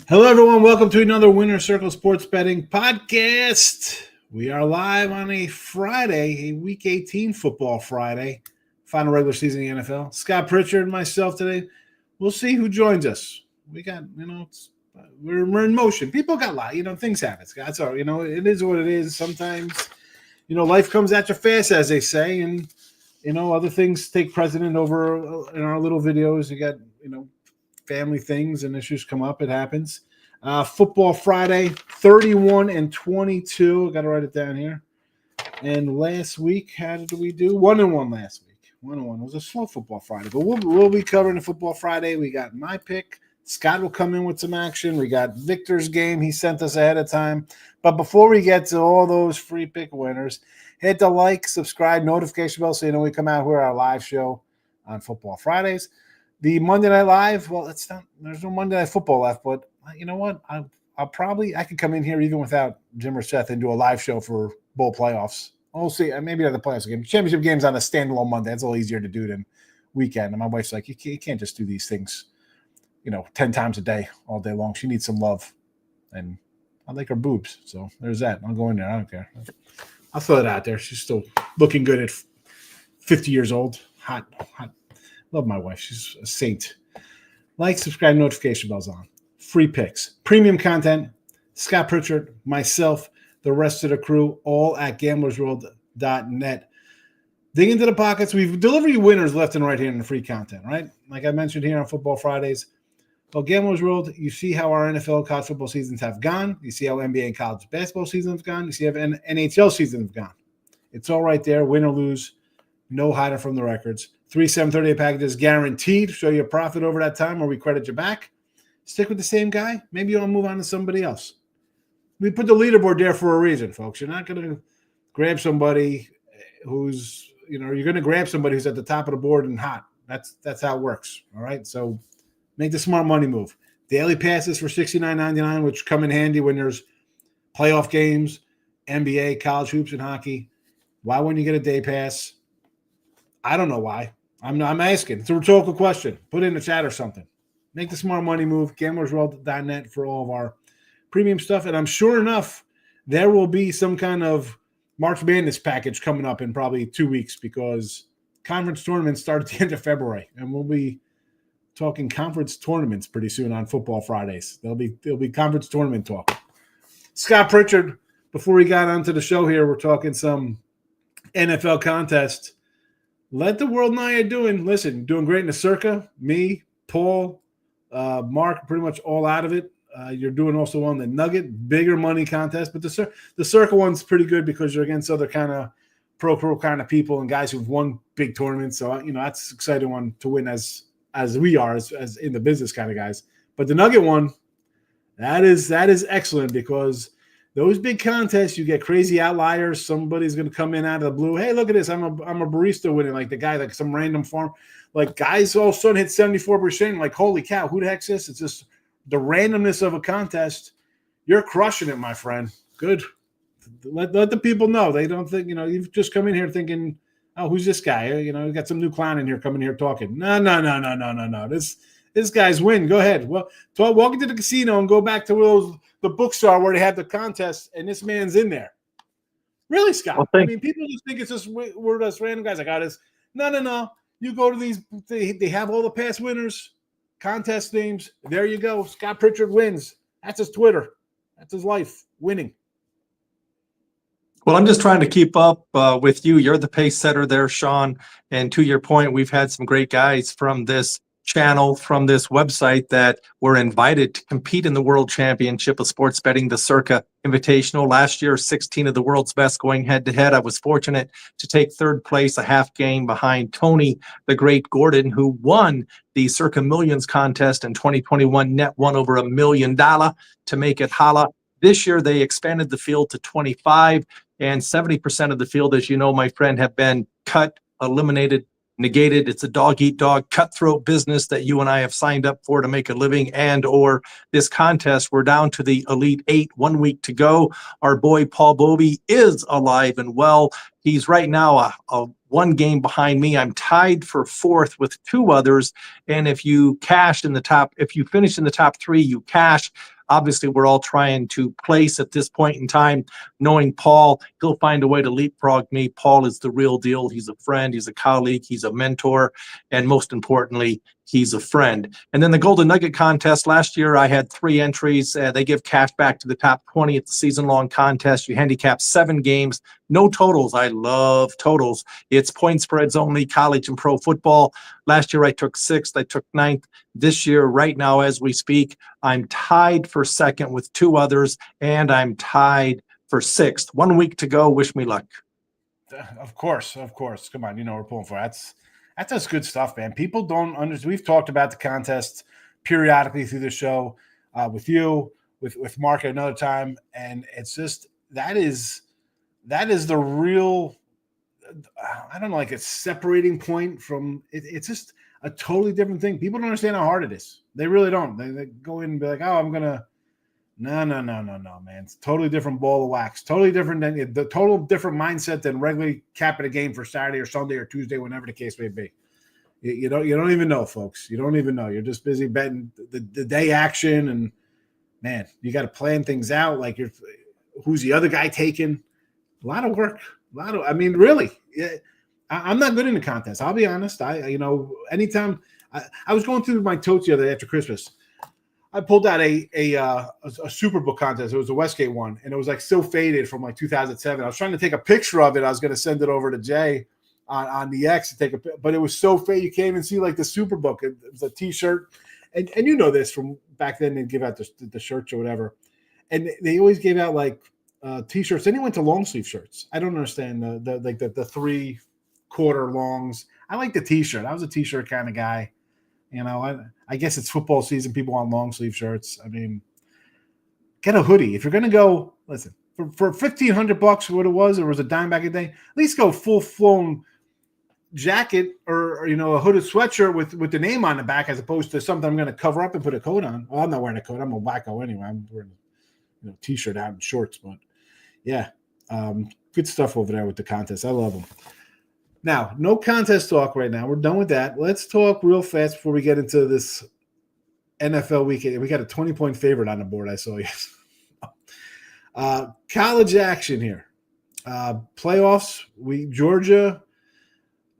Hello, everyone. Welcome to another Winner Circle Sports Betting podcast. We are live on a Friday, a Week 18 football Friday, final regular season in the NFL. Scott Pritchard and myself today. We'll see who joins us. We got, we're in motion. People got a lot, things happen, Scott. So, it is what it is. Sometimes, life comes at you fast, as they say, and, other things take precedent over in our little videos. You got, family things and issues come up. It happens. Football Friday, 31-22. I got to write it down here. And last week, how did we do? 1-1 last week. 1-1. It was a slow football Friday, but we'll be covering the football Friday. We got my pick. Scott will come in with some action. We got Victor's game. He sent us ahead of time. But before we get to all those free pick winners, hit the like, subscribe, notification bell so you know we come out here our live show on Football Fridays. The Monday Night Live, well, there's no Monday Night Football left, but you know what? I could come in here even without Jim or Seth and do a live show for bowl playoffs. We'll see. Maybe the playoffs game. Championship game's on a standalone Monday. That's a little easier to do than weekend. And my wife's like, you can't just do these things, 10 times a day, all day long. She needs some love. And I like her boobs. So there's that. I'll go in there. I don't care. I'll throw it out there. She's still looking good at 50 years old. Hot. Love my wife. She's a saint. Like, subscribe, notification bells on. Free picks, premium content. Scott Pritchard, myself, the rest of the crew, all at gamblersworld.net. Dig into the pockets. We've delivered you winners left and right here in the free content, right? Like I mentioned here on Football Fridays. Well, Gamblers World, you see how our NFL college football seasons have gone. You see how NBA and college basketball seasons have gone. You see how NHL seasons have gone. It's all right there, win or lose. No hiding from the records. 3 730 packages guaranteed. Show you a profit over that time or we credit you back. Stick with the same guy. Maybe you'll move on to somebody else. We put the leaderboard there for a reason, folks. You're not going to grab somebody who's, you're going to grab somebody who's at the top of the board and hot. That's how it works. All right. So make the smart money move. Daily passes for $69.99, which come in handy when there's playoff games, NBA, college hoops, and hockey. Why wouldn't you get a day pass? I don't know why. I'm asking. It's a rhetorical question. Put it in the chat or something. Make the smart money move. Gamblersworld.net for all of our premium stuff. And I'm sure enough, there will be some kind of March Madness package coming up in probably 2 weeks because conference tournaments start at the end of February. And we'll be talking conference tournaments pretty soon on Football Fridays. There'll be conference tournament talk. Scott Pritchard, before we got onto the show here, we're talking some NFL contest. Let the world know how you're doing. Listen, doing great in the Circa. Me, Paul, Marc, pretty much all out of it. You're doing also on the Nugget, bigger money contest. But the Circa one's pretty good because you're against other kind of pro kind of people and guys who've won big tournaments. So, that's an exciting one to win as we are, as in the business kind of guys. But the Nugget one, that is excellent because those big contests, you get crazy outliers. Somebody's going to come in out of the blue. Hey, look at this. I'm a barista winning. Like the guy, like some random farm. Like guys all of a sudden hit 74%. Like, holy cow, who the heck's this? It's just the randomness of a contest. You're crushing it, my friend. Good. Let the people know. They don't think, you've just come in here thinking, oh, who's this guy? We got some new clown in here coming here talking. No. This guy's win. Go ahead. Well, walk into the casino and go back to the bookstore where they had the contest, and this man's in there. Really, Scott? Well, people just think it's just we're just random guys like, oh, this. No. You go to these. They have all the past winners, contest names. There you go. Scott Pritchard wins. That's his Twitter. That's his life. Winning. Well, I'm just trying to keep up with you. You're the pace setter there, Sean. And to your point, we've had some great guys from this channel, from this website that were invited to compete in the World Championship of Sports Betting, the Circa Invitational. Last year, 16 of the world's best going head-to-head. I was fortunate to take third place, a half game behind Tony, the Great Gordon, who won the Circa Millions contest in 2021, net won over $1 million to make it holla. This year, they expanded the field to 25, and 70% of the field, as you know, my friend, have been cut, eliminated, negated. It's a dog-eat-dog cutthroat business that you and I have signed up for to make a living and or this contest. We're down to the Elite Eight, 1 week to go. Our boy Paul Bovey is alive and well. He's right now a one game behind me. I'm tied for fourth with two others. And if you finish in the top three, you cash. Obviously, we're all trying to place at this point in time, knowing Paul, he'll find a way to leapfrog me. Paul is the real deal. He's a friend, he's a colleague, he's a mentor, and most importantly, he's a friend. And then the Golden Nugget contest last year, I had 3 entries. They give cash back to the top 20 at the season-long contest. You handicap 7 games, no totals. I love totals. It's point spreads only, college and pro football. Last year, I took 6th. I took 9th. This year, right now, as we speak, I'm tied for 2nd with 2 others, and I'm tied for 6th. 1 week to go. Wish me luck. Of course. Come on, we're pulling for that's just good stuff, man. People don't understand. We've talked about the contest periodically through the show with you, with Marc at another time, and it's just that is the real. I don't know, like a separating point from it. It's just a totally different thing. People don't understand how hard it is. They really don't. They go in and be like, "Oh, I'm gonna." No, man. It's a totally different ball of wax. Totally different than the total different mindset than regularly capping a game for Saturday or Sunday or Tuesday, whenever the case may be. You don't even know, folks. You don't even know. You're just busy betting the day action, and man, you got to plan things out. Like who's the other guy taking? A lot of work. Really. Yeah, I'm not good in the contest. I'll be honest. Anytime I was going through my totes the other day after Christmas. I pulled out a Superbook contest. It was a Westgate one, and it was like so faded from like 2007. I was trying to take a picture of it. I was going to send it over to Jay on the X to take but it was so faded. You can't even see like the Superbook. It was a T-shirt, and you know this from back then. They'd give out the shirts or whatever, and they always gave out like T-shirts. Then he went to long sleeve shirts. I don't understand the 3/4 longs. I like the T-shirt. I was a T-shirt kind of guy. I guess it's football season. People want long sleeve shirts. Get a hoodie. If you're going to go, listen, for $1,500, what it was a dime back in the day, at least go full flown jacket or a hooded sweatshirt with the name on the back, as opposed to something I'm going to cover up and put a coat on. Well, I'm not wearing a coat. I'm a wacko anyway. I'm wearing T-shirt out and shorts, but yeah, good stuff over there with the contest. I love them. Now, no contest talk right now. We're done with that. Let's talk real fast before we get into this NFL weekend. We got a 20-point favorite on the board, I saw yes. College action here. Playoffs. Georgia,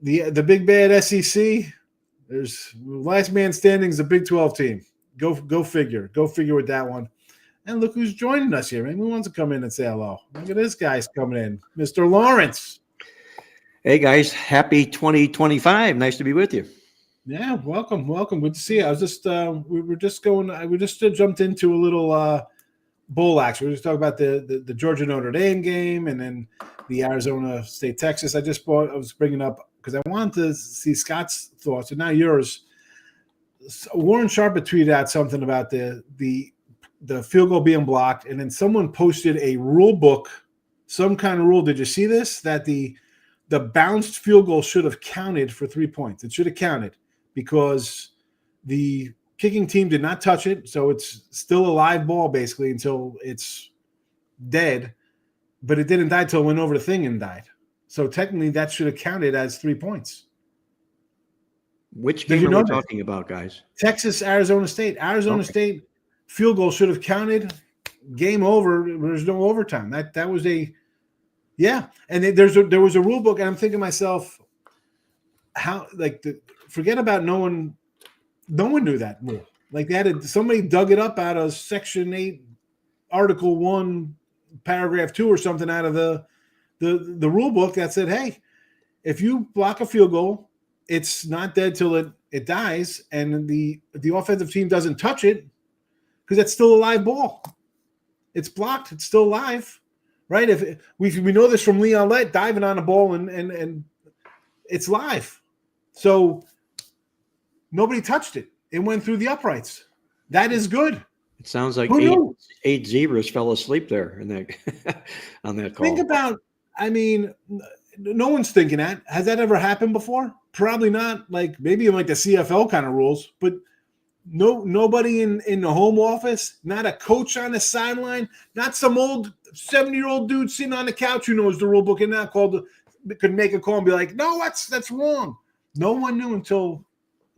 the big bad SEC. There's last man standing is the Big 12 team. Go figure. Go figure with that one. And look who's joining us here. Maybe who wants to come in and say hello? Look at this guy's coming in. Mr. Lawrence. Hey guys, happy 2025. Nice to be with you. Yeah, welcome. Good to see you. I was just we just jumped into a little bowl action. We were just talking about the Georgia Notre Dame game and then the Arizona State Texas. I was bringing up because I wanted to see Scott's thoughts and now yours. Warren Sharp had tweeted out something about the field goal being blocked, and then someone posted a rule book, some kind of rule. Did you see this? That the bounced field goal should have counted for 3 points. It should have counted because the kicking team did not touch it. So it's still a live ball basically until it's dead, but it didn't die until it went over the thing and died. So technically that should have counted as 3 points. Which game are we talking about, guys? Texas, Arizona State. State field goal should have counted. Game over. There's no overtime. That was yeah, and there was a rule book, and I'm thinking to myself, how forget about no one knew that rule. Like somebody dug it up out of Section 8, Article 1, Paragraph 2, or something out of the rule book that said, hey, if you block a field goal, it's not dead till it dies, and the offensive team doesn't touch it because it's still a live ball. It's blocked. It's still live. Right, if we know this from Leon Lett diving on the ball and it's live, so nobody touched it. It went through the uprights. That is good. It sounds like eight zebras fell asleep there in that on that call. Think about. No one's thinking that. Has that ever happened before? Probably not. Like maybe in like the CFL kind of rules, but nobody in the home office, not a coach on the sideline, not some old 70-year-old dude sitting on the couch who knows the rule book and not called could make a call and be like, no, that's wrong. No one knew until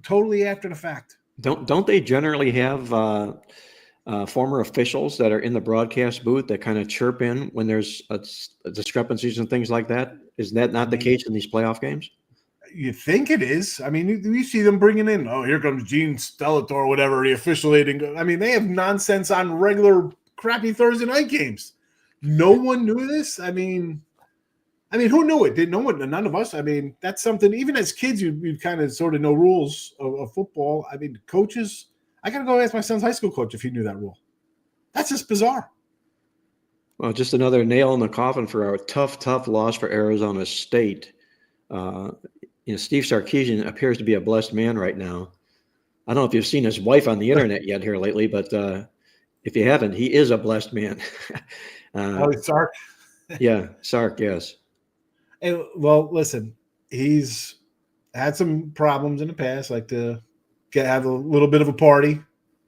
totally after the fact. Don't they generally have former officials that are in the broadcast booth that kind of chirp in when there's discrepancies and things like that? Is that not the case in these playoff games? You think it is. I mean, you see them bringing in, oh, here comes Gene Stellator or whatever, the officiating. I mean, they have nonsense on regular crappy Thursday night games. No one knew this. I mean, who knew it? Did no one? None of us. I mean, that's something. Even as kids, you kind of sort of know rules of football. I mean, coaches. I gotta go ask my son's high school coach if he knew that rule. That's just bizarre. Well, just another nail in the coffin for our tough loss for Arizona State. Steve Sarkisian appears to be a blessed man right now. I don't know if you've seen his wife on the internet yet here lately, but if you haven't, he is a blessed man. Sark. Yeah, Sark. Yes. And, well, listen, he's had some problems in the past, like to have a little bit of a party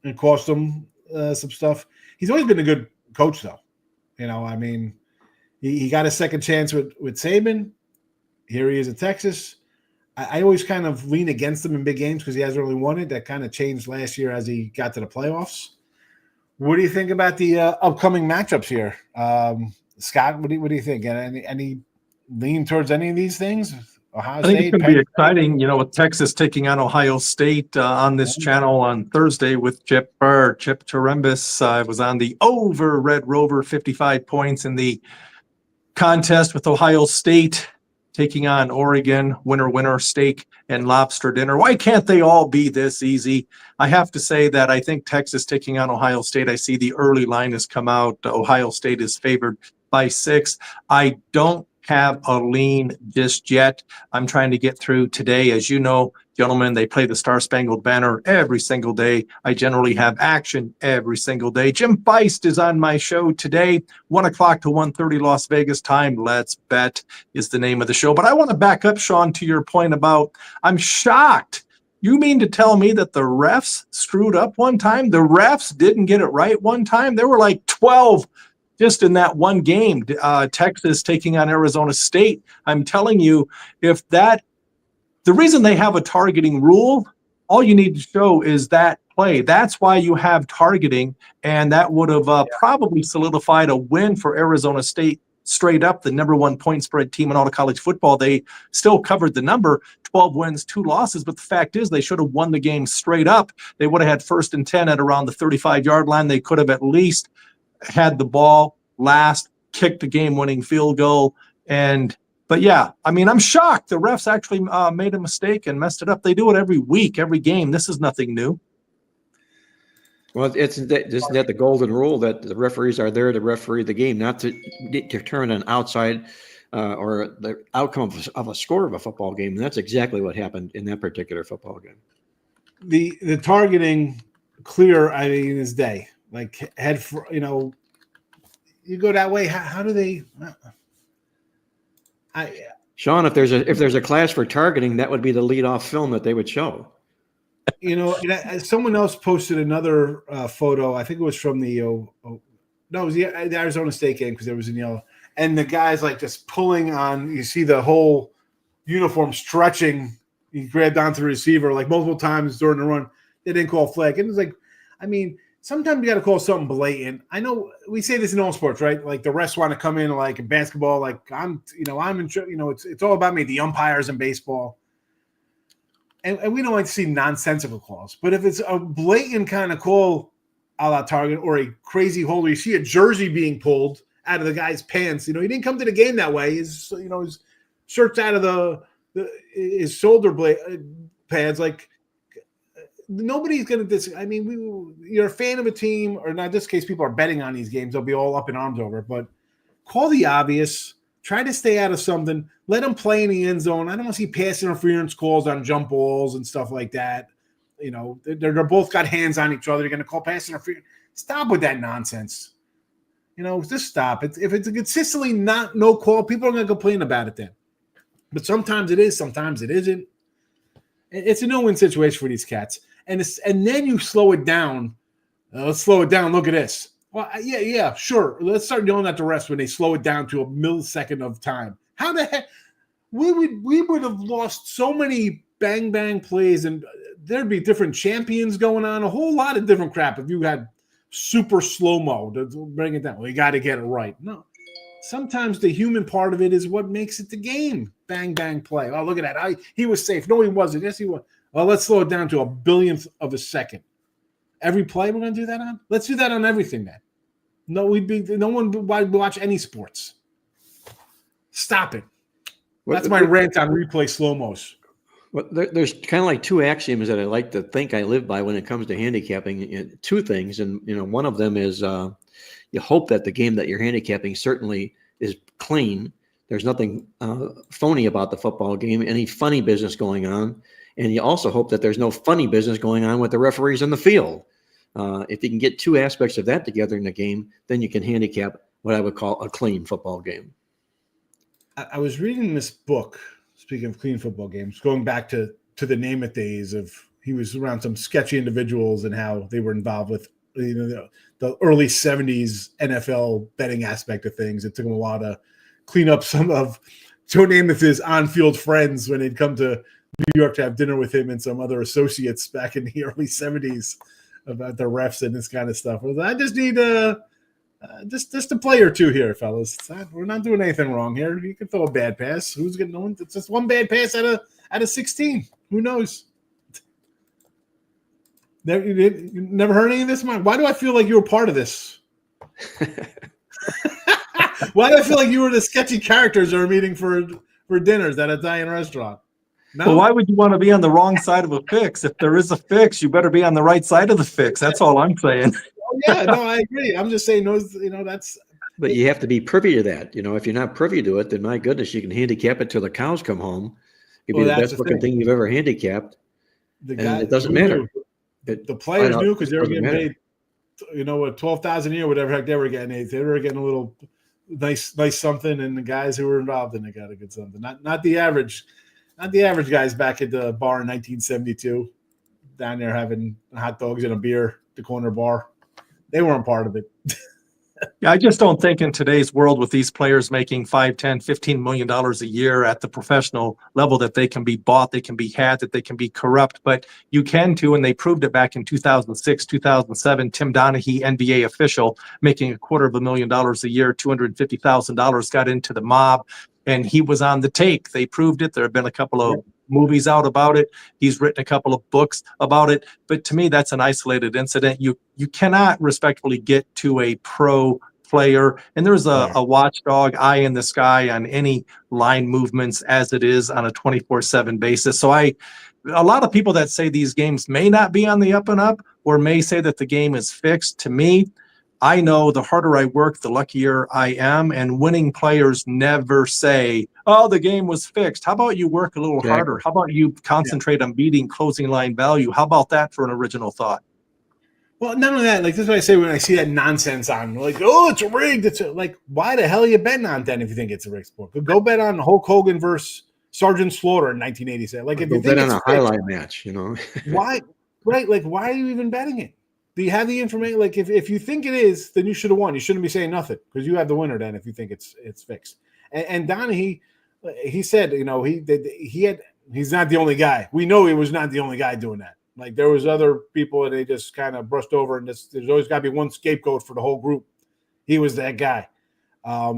and cost him some stuff. He's always been a good coach, though. I mean, he got a second chance with Saban. Here he is at Texas. I always kind of lean against him in big games because he hasn't really won it. That kind of changed last year as he got to the playoffs. What do you think about the upcoming matchups here? Scott, what do you think? Any lean towards any of these things? Ohio I think State, it's going to be exciting, with Texas taking on Ohio State on this channel on Thursday with Chip Terembus. Was on the over Red Rover, 55 points in the contest with Ohio State taking on Oregon, winner, steak and lobster dinner. Why can't they all be this easy? I have to say that I think Texas taking on Ohio State, I see the early line has come out. Ohio State is favored by 6. I don't have a lean just yet. I'm trying to get through today. As you know, gentlemen, they play the Star-Spangled Banner every single day. I generally have action every single day. Jim Feist is on my show today, 1 o'clock to 1:30 Las Vegas time. Let's Bet is the name of the show. But I want to back up, Sean, to your point about I'm shocked. You mean to tell me that the refs screwed up one time? The refs didn't get it right one time? There were like 12 just in that one game, Texas taking on Arizona State. I'm telling you, the reason they have a targeting rule, all you need to show is that play. That's why you have targeting, and that would have probably solidified a win for Arizona State straight up, the number 1 point spread team in all of college football. They still covered the number, 12 wins, 2 losses, but the fact is they should have won the game straight up. They would have had 1st and 10 at around the 35-yard line. They could have at least had the ball last, kicked the game-winning field goal. But yeah, I mean, I'm shocked. The refs actually made a mistake and messed it up. They do it every week, every game. This is nothing new. Well, isn't that the golden rule that the referees are there to referee the game, not to determine an outside or the outcome of a score of a football game? And that's exactly what happened in that particular football game. The targeting clear, I mean, is day. Like you go that way. How do they? Sean, if there's a class for targeting, that would be the lead-off film that they would show. Someone else posted another photo. I think it was from it was the Arizona State game because there was in yellow, and the guy's like just pulling on. You see the whole uniform stretching. He grabbed onto the receiver like multiple times during the run. They didn't call flag, and it's like, I mean. Sometimes you got to call something blatant. I know we say this in all sports, right? Like the refs want to come in, like in basketball, like I'm in, it's all about me. The umpires in baseball, and we don't like to see nonsensical calls. But if it's a blatant kind of call, a la target, or a crazy holder, you see a jersey being pulled out of the guy's pants. He didn't come to the game that way. His shirt's out of his shoulder pads, like. Nobody's going to I mean, you're a fan of a team, or in this case, people are betting on these games. They'll be all up in arms over it. But call the obvious. Try to stay out of something. Let them play in the end zone. I don't want to see pass interference calls on jump balls and stuff like that. They're both got hands on each other. They're going to call pass interference. Stop with that nonsense. Just stop. If it's a consistently no call, people are going to complain about it then. But sometimes it is. Sometimes it isn't. It's a no-win situation for these cats. And then you slow it down. Let's slow it down. Look at this. Well, yeah, sure. Let's start yelling at the refs when they slow it down to a millisecond of time. How the heck? we would have lost so many bang bang plays, and there'd be different champions going on, a whole lot of different crap if you had super slow-mo to bring it down. We got to get it right. No. Sometimes the human part of it is what makes it the game. Bang, bang, play. Oh, look at that. He was safe. No, he wasn't. Yes, he was. Well, let's slow it down to a billionth of a second. Every play we're going to do that on? Let's do that on everything then. No one would watch any sports. Stop it. That's my rant on replay slow-mos. Well, there's kind of like two axioms that I like to think I live by when it comes to handicapping. Two things, and one of them is you hope that the game that you're handicapping certainly is clean. There's nothing phony about the football game, any funny business going on, and you also hope that there's no funny business going on with the referees on the field. If you can get two aspects of that together in the game, then you can handicap what I would call a clean football game. I was reading this book, speaking of clean football games, going back to the Name It days of he was around some sketchy individuals and how they were involved with the early 70s NFL betting aspect of things. It took him a while to clean up some of Joe Namath's on-field friends when they'd come to New York to have dinner with him and some other associates back in the early 70s about the refs and this kind of stuff. I just need just a play or two here, fellas. We're not doing anything wrong here. You can throw a bad pass. Who's getting no one? It's just one bad pass out of 16. Who knows? You never heard any of this, Marc? Why do I feel like you were part of this? Why do I feel like you were the sketchy characters that are meeting for dinners at an Italian restaurant? No? Well, why would you want to be on the wrong side of a fix? If there is a fix, you better be on the right side of the fix. That's all I'm saying. Oh, yeah, no, I agree. I'm just saying that's. But you have to be privy to that. If you're not privy to it, then my goodness, you can handicap it till the cows come home. It'd be the best looking thing you've ever handicapped. And it doesn't matter. The players knew because they were getting paid, $12,000 a year, whatever heck they were getting. They were getting a little nice something, and the guys who were involved in it got a good something. Not the average guys back at the bar in 1972, down there having hot dogs and a beer at the corner bar. They weren't part of it. Yeah, I just don't think in today's world with these players making $5, $10, $15 million a year at the professional level that they can be bought, they can be had, that they can be corrupt. But you can too, and they proved it back in 2006, 2007. Tim Donaghy, NBA official, making $250,000 a year, $250,000, got into the mob, and he was on the take. They proved it. There have been a couple of movies out about it. He's written a couple of books about it. But to me, that's an isolated incident. You cannot respectfully get to a pro player, and there's a watchdog eye in the sky on any line movements as it is on a 24/7 basis. So a lot of people that say these games may not be on the up and up, or may say that the game is fixed. To me, I know the harder I work, the luckier I am, and winning players never say, oh, the game was fixed. How about you work a little harder? How about you concentrate on beating closing line value? How about that for an original thought? Well, none of that. Like, this is what I say when I see that nonsense on, like, oh, it's rigged. It's like, why the hell are you betting on that if you think it's a rigged sport? Go bet on Hulk Hogan versus Sergeant Slaughter in 1987. Like, if you think it's on a highlight match, why? Right? Like, why are you even betting it? Do you have the information? Like, if you think it is, then you should have won. You shouldn't be saying nothing because you have the winner then if you think it's fixed. And Donaghy, he said, he's not the only guy. We know he was not the only guy doing that. Like, there was other people and they just kind of brushed over, and there's always got to be one scapegoat for the whole group. He was that guy. But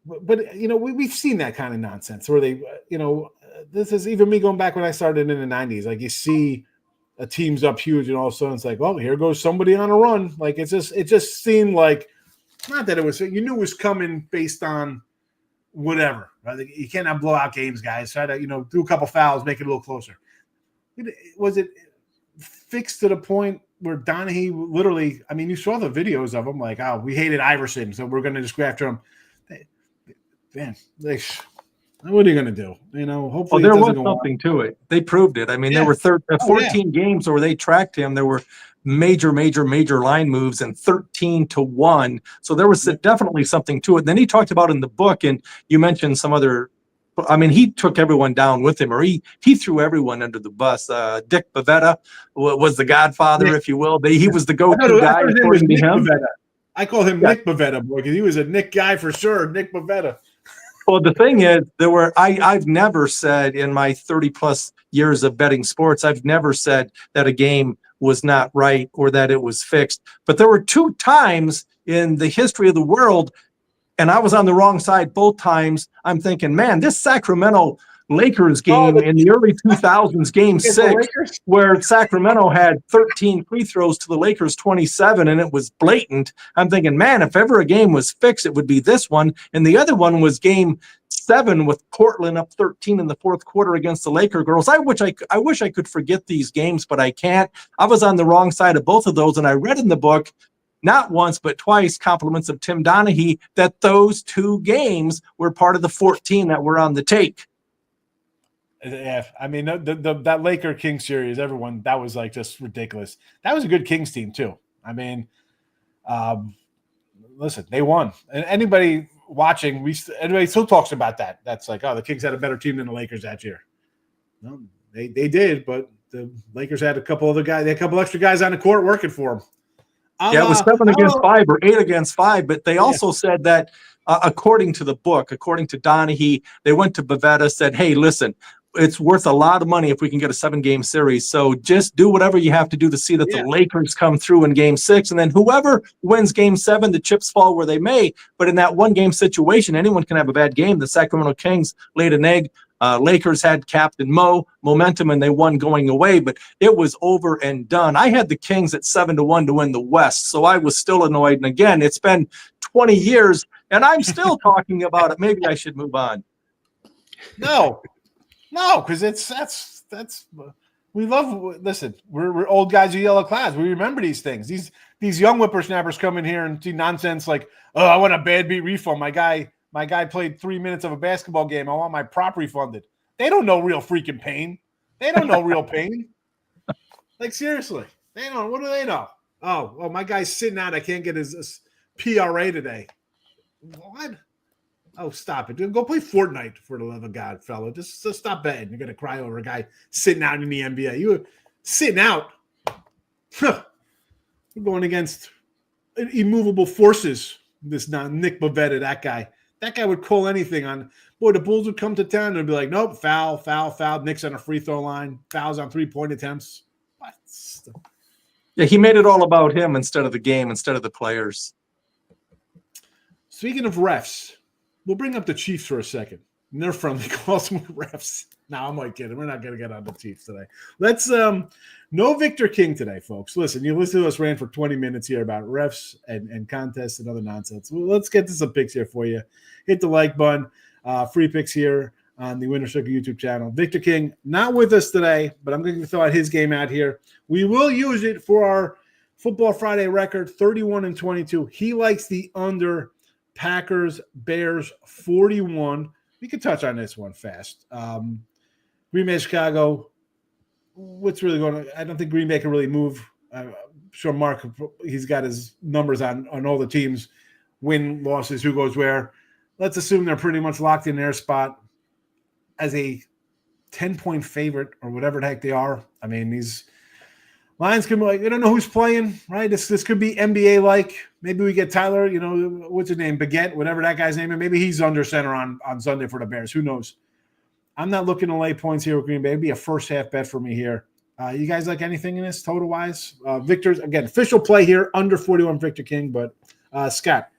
we've seen that kind of nonsense where they, this is even me going back when I started in the 90s. Like, you see a team's up huge and all of a sudden it's like, well, here goes somebody on a run. Like, it just seemed like, not that it was, you knew it was coming based on whatever. Right? You cannot blow out games, guys. Try to, do a couple fouls, make it a little closer. Was it fixed to the point where Donaghy literally, I mean, you saw the videos of him, like, oh, we hated Iverson, so we're going to just go after him. Man, what are you going to do? Hopefully there was something to it. They proved it. I mean, there were 14 games where they tracked him. There were major line moves and 13-1. So there was definitely something to it. Then he talked about in the book, and you mentioned some other, I mean, he took everyone down with him, or he threw everyone under the bus. Dick Bavetta was the godfather, if you will. He was the go-to guy according to him. I call him Nick Bavetta, boy, because he was a Nick guy for sure. Nick Bavetta. Well, the thing is, I've never said in my 30 plus years of betting sports, I've never said that a game was not right or that it was fixed. But there were 2 times in the history of the world, and I was on the wrong side both times. I'm thinking, man, this Sacramento Lakers game in the early 2000s, game 6, where Sacramento had 13 free throws to the Lakers 27, and it was blatant. I'm thinking, man, if ever a game was fixed, it would be this one. And the other one was game 7 with Portland up 13 in the fourth quarter against the Laker girls. I wish I could forget these games, but I can't. I was on the wrong side of both of those, and I read in the book, not once, but twice, compliments of Tim Donaghy, that those 2 games were part of the 14 that were on the tape. Yeah, I mean, that Laker Kings series, everyone, that was like just ridiculous. That was a good Kings team too. I mean, listen, they won. And anybody watching, anybody still talks about that. That's like, oh, the Kings had a better team than the Lakers that year. No, they did, but the Lakers had a couple other guys. They had a couple extra guys on the court working for them. Yeah, it was 7 against 5 or 8 against 5. But they also said that, according to the book, according to Donaghy, they went to Bavetta, said, hey, listen, it's worth a lot of money if we can get a 7-game series. So just do whatever you have to do to see that the Lakers come through in game 6. And then whoever wins game 7, the chips fall where they may. But in that 1-game situation, anyone can have a bad game. The Sacramento Kings laid an egg. Lakers had Captain momentum, and they won going away, but it was over and done. I had the Kings at 7-1 to win the West, so I was still annoyed. And again, it's been 20 years, and I'm still talking about it. Maybe I should move on. No, because that's we love. Listen, we're old guys of yellow class. We remember these things. These young whippersnappers come in here and do nonsense like, oh, I want a bad beat refund. My guy played 3 minutes of a basketball game. I want my prop refunded. They don't know real freaking pain. They don't know real pain. Like, seriously. They don't. What do they know? Oh, my guy's sitting out. I can't get his PRA today. What? Oh, stop it. Dude, go play Fortnite for the love of God, fella. Just stop betting. You're going to cry over a guy sitting out in the NBA. You were sitting out. We're going against immovable forces. This Nick Bavetta, that guy. That guy would call anything on. Boy, the Bulls would come to town and be like, nope, foul. Nick's on a free throw line. Fouls on 3-point attempts. What? Yeah, he made it all about him instead of the game, instead of the players. Speaking of refs, we'll bring up the Chiefs for a second. And they're friendly calls with refs. No, I'm like kidding. We're not going to get on the Chiefs today. Let's no Victor King today, folks. Listen, you listen to us rant for 20 minutes here about refs and contests and other nonsense. Well, let's get to some picks here for you. Hit the like button. Free picks here on the Winner Circle YouTube channel. Victor King, not with us today, but I'm going to throw out his game out here. We will use it for our Football Friday record, 31-22. He likes the under Packers, Bears, 41. We could touch on this one fast. Green Bay, Chicago. What's really going on? I don't think Green Bay can really move. I'm sure Marc, he's got his numbers on all the teams, win, losses, who goes where. Let's assume they're pretty much locked in their spot as a 10-point favorite or whatever the heck they are. I mean, these Lions could be like, they don't know who's playing, right? This could be NBA-like. Maybe we get Tyler, what's his name, Baguette, whatever that guy's name is. Maybe he's under center on Sunday for the Bears. Who knows? I'm not looking to lay points here with Green Bay. It'd be a first-half bet for me here. You guys like anything in this total-wise? Victor's, again, official play here, under 41, Victor King. But, Scott,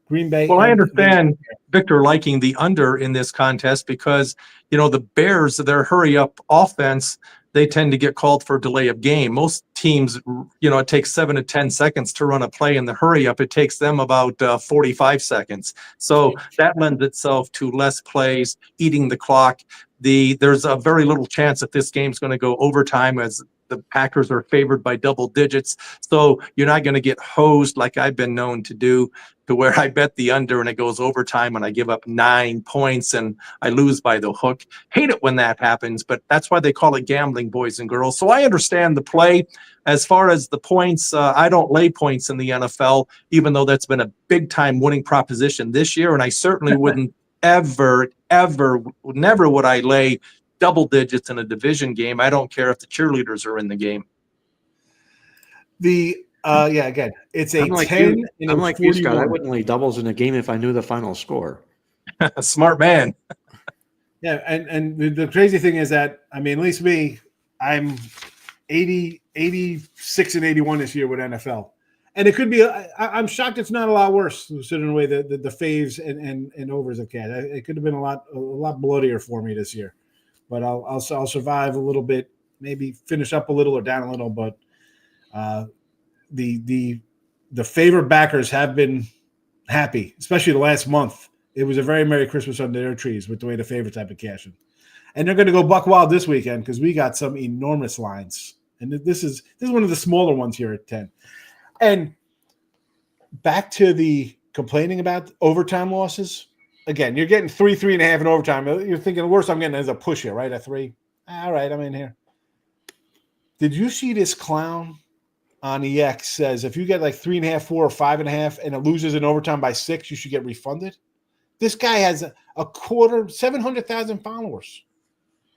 Green Bay. Well, I understand Victor liking the under in this contest because, the Bears, their hurry-up offense, they tend to get called for delay of game. Most teams, it takes 7 to 10 seconds to run a play in the hurry up. It takes them about 45 seconds. So that lends itself to less plays, eating the clock. There's a very little chance that this game's going to go overtime as the Packers are favored by double digits. So you're not going to get hosed like I've been known to do, to where I bet the under and it goes overtime and I give up 9 points and I lose by the hook. Hate it when that happens, but that's why they call it gambling, boys and girls. So I understand the play. As far as the points, I don't lay points in the NFL, even though that's been a big-time winning proposition this year, and I certainly wouldn't never would I lay double digits in a division game. I don't care if the cheerleaders are in the game. Again, it's a I'm like 10 you, and I'm a like you, 41. Scott. I wouldn't lay doubles in a game if I knew the final score. Smart man. Yeah, and the crazy thing is that, I mean, at least me, I'm 80, 86 and 81 this year with NFL. And it could be, I'm shocked it's not a lot worse, considering the way the faves and overs have had. It could have been a lot bloodier for me this year. But I'll survive a little bit, maybe finish up a little or down a little. But the favorite backers have been happy, especially the last month. It was a very Merry Christmas under their trees with the way the favorites have been cashing. And they're going to go buck wild this weekend because we got some enormous lines. And this is one of the smaller ones here at 10. And back to the complaining about overtime losses. Again, you're getting 3.5 in overtime. You're thinking the worst I'm getting is a push here, right? A 3. All right, I'm in here. Did you see this clown on EX says if you get like 3.5, 4, or 5.5, and it loses in overtime by 6, you should get refunded? This guy has a quarter, 700,000 followers.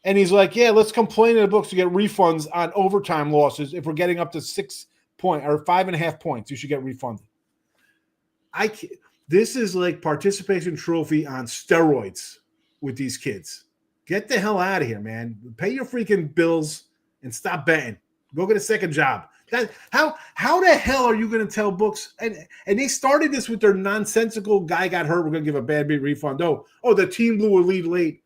And he's like, yeah, let's complain in the books to get refunds on overtime losses. If we're getting up to 6 point or 5.5 points, you should get refunded. This is like participation trophy on steroids with these kids. Get the hell out of here, man. Pay your freaking bills and stop betting. Go get a second job. How the hell are you going to tell books? And they started this with their nonsensical guy got hurt. We're going to give a bad beat refund. Oh, the team blew a lead late.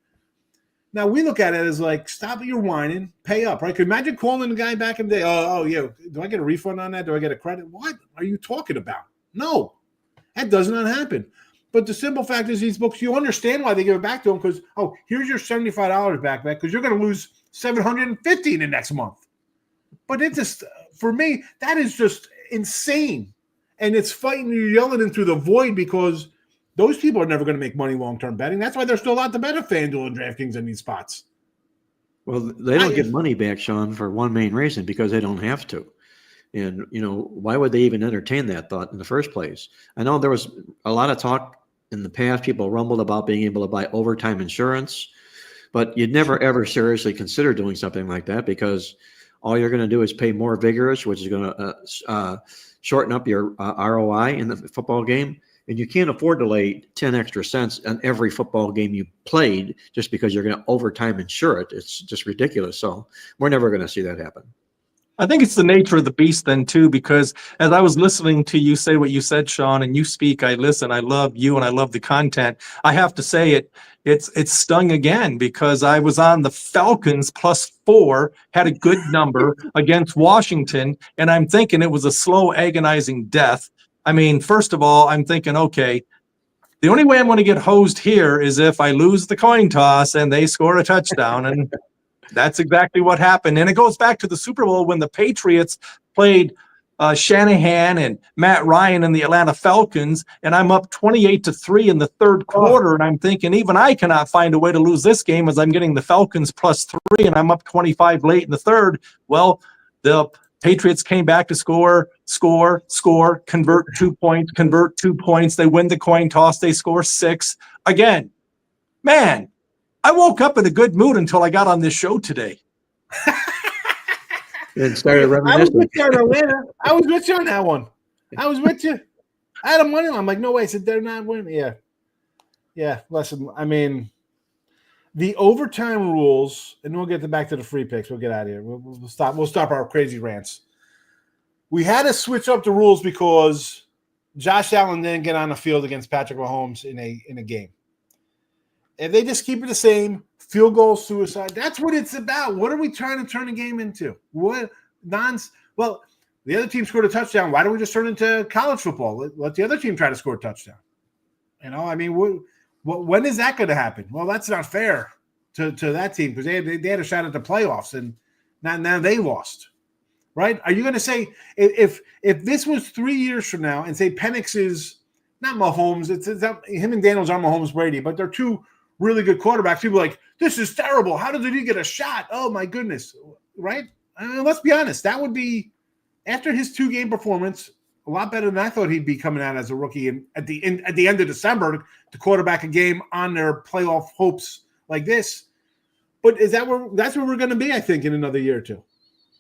Now we look at it as like, stop your whining, pay up, right? Could you imagine calling the guy back in the day? Oh, yeah. Do I get a refund on that? Do I get a credit? What are you talking about? No, that does not happen. But the simple fact is these books, you understand why they give it back to them because, here's your $75 back because you're going to lose $750 in the next month. But it just, for me, that is just insane. And it's fighting, you're yelling into the void because those people are never going to make money long-term betting. That's why they're still out to bet at FanDuel and DraftKings in these spots. Well, they don't get money back, Sean, for one main reason, because they don't have to. And, why would they even entertain that thought in the first place? I know there was a lot of talk in the past. People rumbled about being able to buy overtime insurance, but you'd never, ever seriously consider doing something like that because all you're going to do is pay more vigorous, which is going to shorten up your ROI in the football game. And you can't afford to lay 10 extra cents on every football game you played just because you're going to overtime insure it. It's just ridiculous. So we're never going to see that happen. I think it's the nature of the beast then too, because as I was listening to you say what you said, Sean, and you speak, I listen, I love you and I love the content. I have to say it's stung again because I was on the Falcons +4, had a good number against Washington. And I'm thinking it was a slow, agonizing death. I mean, first of all, I'm thinking, okay, the only way I'm going to get hosed here is if I lose the coin toss and they score a touchdown. And that's exactly what happened. And it goes back to the Super Bowl when the Patriots played Shanahan and Matt Ryan and the Atlanta Falcons, and I'm up 28-3 in the third quarter. And I'm thinking, even I cannot find a way to lose this game as I'm getting the Falcons +3 and I'm up 25 late in the third. Well, the Patriots came back to score, convert 2 points. They win the coin toss. They score 6 again. Man, I woke up in a good mood until I got on this show today. And started reminiscing. I was with you on Atlanta. I was with you on that one. I was with you. I had a money line. I'm like, no way. I said they're not winning. Yeah. Listen, I mean, the overtime rules, and we'll get back to the free picks. We'll get out of here. We'll stop. We'll stop our crazy rants. We had to switch up the rules because Josh Allen didn't get on the field against Patrick Mahomes in a game. If they just keep it the same, field goal, suicide, that's what it's about. What are we trying to turn the game into? Well, the other team scored a touchdown. Why don't we just turn it into college football? Let the other team try to score a touchdown. I mean, when is that going to happen? Well, that's not fair to that team because they had a shot at the playoffs, and now they lost. Right? Are you going to say if this was 3 years from now and say Penix is not Mahomes, it's him and Daniels are Mahomes Brady, but they're two really good quarterbacks. People are like, this is terrible. How did he get a shot? Oh my goodness. Right? I mean, let's be honest. That would be, after his 2-game performance, a lot better than I thought he'd be coming out as a rookie. And at the end of December to quarterback a game on their playoff hopes like this. But that's where we're going to be, I think, in another year or two.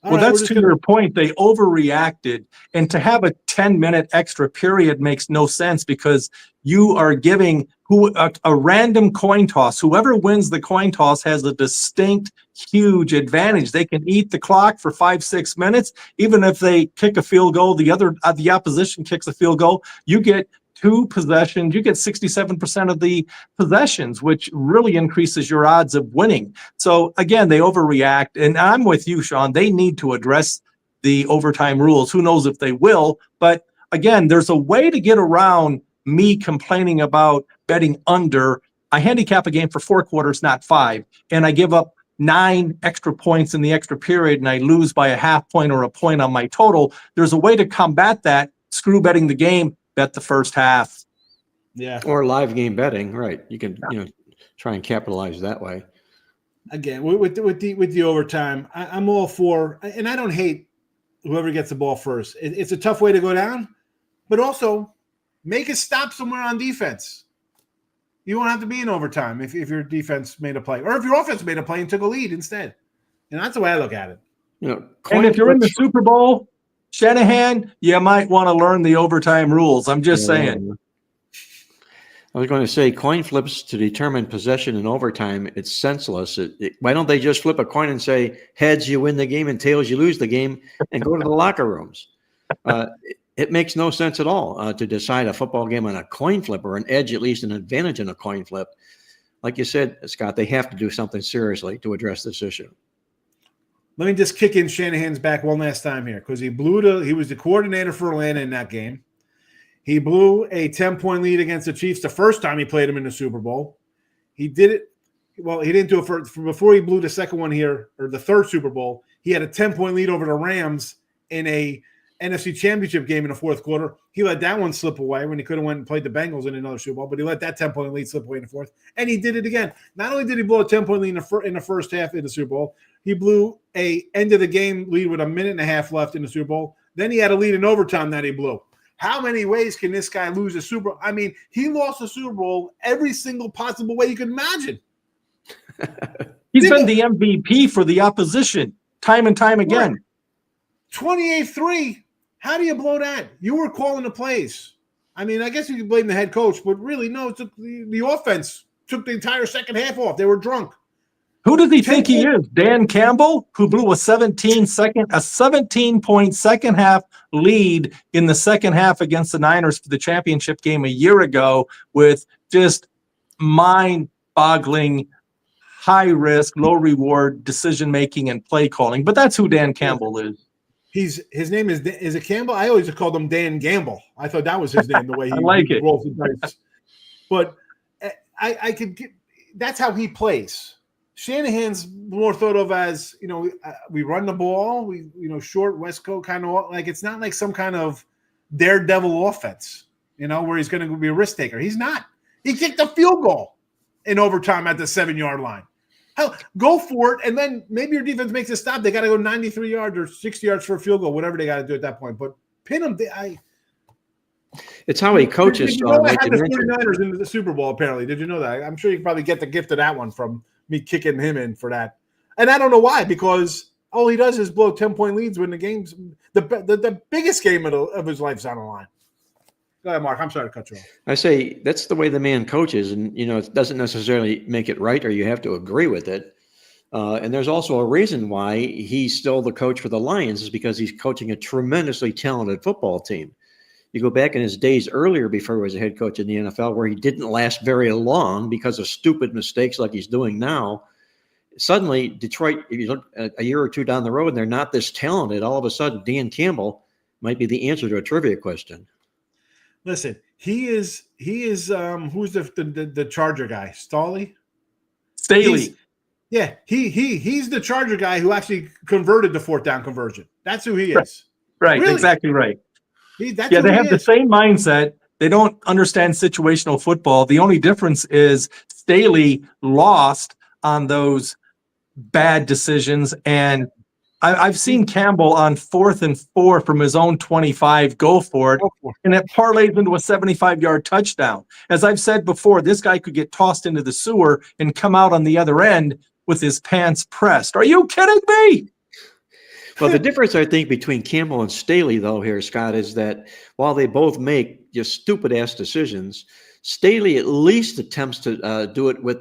Well, that's to your point. They overreacted. And to have a 10-minute extra period makes no sense because you are giving a random coin toss. Whoever wins the coin toss has a distinct, huge advantage. They can eat the clock for 5-6 minutes. Even if they kick a field goal, the opposition kicks a field goal, you get 2 possessions. You get 67% of the possessions, which really increases your odds of winning. So again, they overreact. And I'm with you, Sean. They need to address the overtime rules. Who knows if they will? But again, there's a way to get around me complaining about betting under. I handicap a game for 4 quarters, not 5, and I give up 9 extra points in the extra period, and I lose by a half point or a point on my total. There's a way to combat that. Screw betting the game, bet the first half. Yeah. Or live game betting, right? You can try and capitalize that way. Again, with the overtime, I'm all for, and I don't hate whoever gets the ball first. It's a tough way to go down, but also make a stop somewhere on defense. You won't have to be in overtime if your defense made a play, or if your offense made a play and took a lead instead. And that's the way I look at it. And if you're in the Super Bowl, Shanahan, you might want to learn the overtime rules. I'm just saying. I was going to say coin flips to determine possession in overtime. It's senseless. Why don't they just flip a coin and say heads you win the game and tails you lose the game, and go to the locker rooms? It makes no sense at all to decide a football game on a coin flip, or an edge, at least an advantage in a coin flip. Like you said, Scott, they have to do something seriously to address this issue. Let me just kick in Shanahan's back one last time here, because he was the coordinator for Atlanta in that game. He blew a 10-point lead against the Chiefs the first time he played them in the Super Bowl. He did it. Well, he didn't do it for before he blew the second one here, or the third Super Bowl. He had a 10-point lead over the Rams in a NFC Championship game in the fourth quarter. He let that one slip away when he could have went and played the Bengals in another Super Bowl, but he let that 10-point lead slip away in the fourth. And he did it again. Not only did he blow a 10-point lead in the first half in the Super Bowl, he blew a end-of-the-game lead with a minute and a half left in the Super Bowl. Then he had a lead in overtime that he blew. How many ways can this guy lose a Super Bowl? I mean, he lost a Super Bowl every single possible way you could imagine. He's been the MVP for the opposition time and time again. 28-3. How do you blow that? You were calling the plays. I mean, I guess you could blame the head coach, but really, no, the offense took the entire second half off. They were drunk. Who does he think he is? Dan Campbell, who blew a 17-point second half lead in the second half against the Niners for the championship game a year ago, with just mind-boggling, high-risk, low-reward decision-making and play calling. But that's who Dan Campbell is. His name is it Campbell? I always called him Dan Gamble. I thought that was his name, the way he rolls the dice. But I could get, that's how he plays. Shanahan's more thought of as, we run the ball, we short West Coast kind of, like, it's not like some kind of daredevil offense, where he's going to be a risk taker. He's not. He kicked a field goal in overtime at the 7-yard line. Hell, go for it, and then maybe your defense makes a stop. They got to go 93 yards or 60 yards for a field goal, whatever they got to do at that point. But pin them. It's how he coaches. I had the 49ers into the Super Bowl, apparently. Did you know that? I'm sure you can probably get the gift of that one from me kicking him in for that. And I don't know why, because all he does is blow 10-point leads when the game's the biggest game of his life's on the line. Go ahead, Mark. I'm sorry to cut you off. I say that's the way the man coaches, and it doesn't necessarily make it right, or you have to agree with it. And there's also a reason why he's still the coach for the Lions, is because he's coaching a tremendously talented football team. You go back in his days earlier, before he was a head coach in the NFL, where he didn't last very long because of stupid mistakes like he's doing now. Suddenly, Detroit, if you look a year or two down the road and they're not this talented, all of a sudden Dan Campbell might be the answer to a trivia question. Listen, he is who's the Charger guy? Staley? Staley. He's the Charger guy who actually converted the fourth down conversion. That's who he is. Right, really? Exactly right. They have the same mindset. They don't understand situational football. The only difference is Staley lost on those bad decisions, and I've seen Campbell on 4th and 4 from his own 25 go for it, and it parlays into a 75-yard touchdown. As I've said before, this guy could get tossed into the sewer and come out on the other end with his pants pressed. Are you kidding me? Well, the difference, I think, between Campbell and Staley, though, here, Scott, is that while they both make just stupid-ass decisions, Staley at least attempts to do it with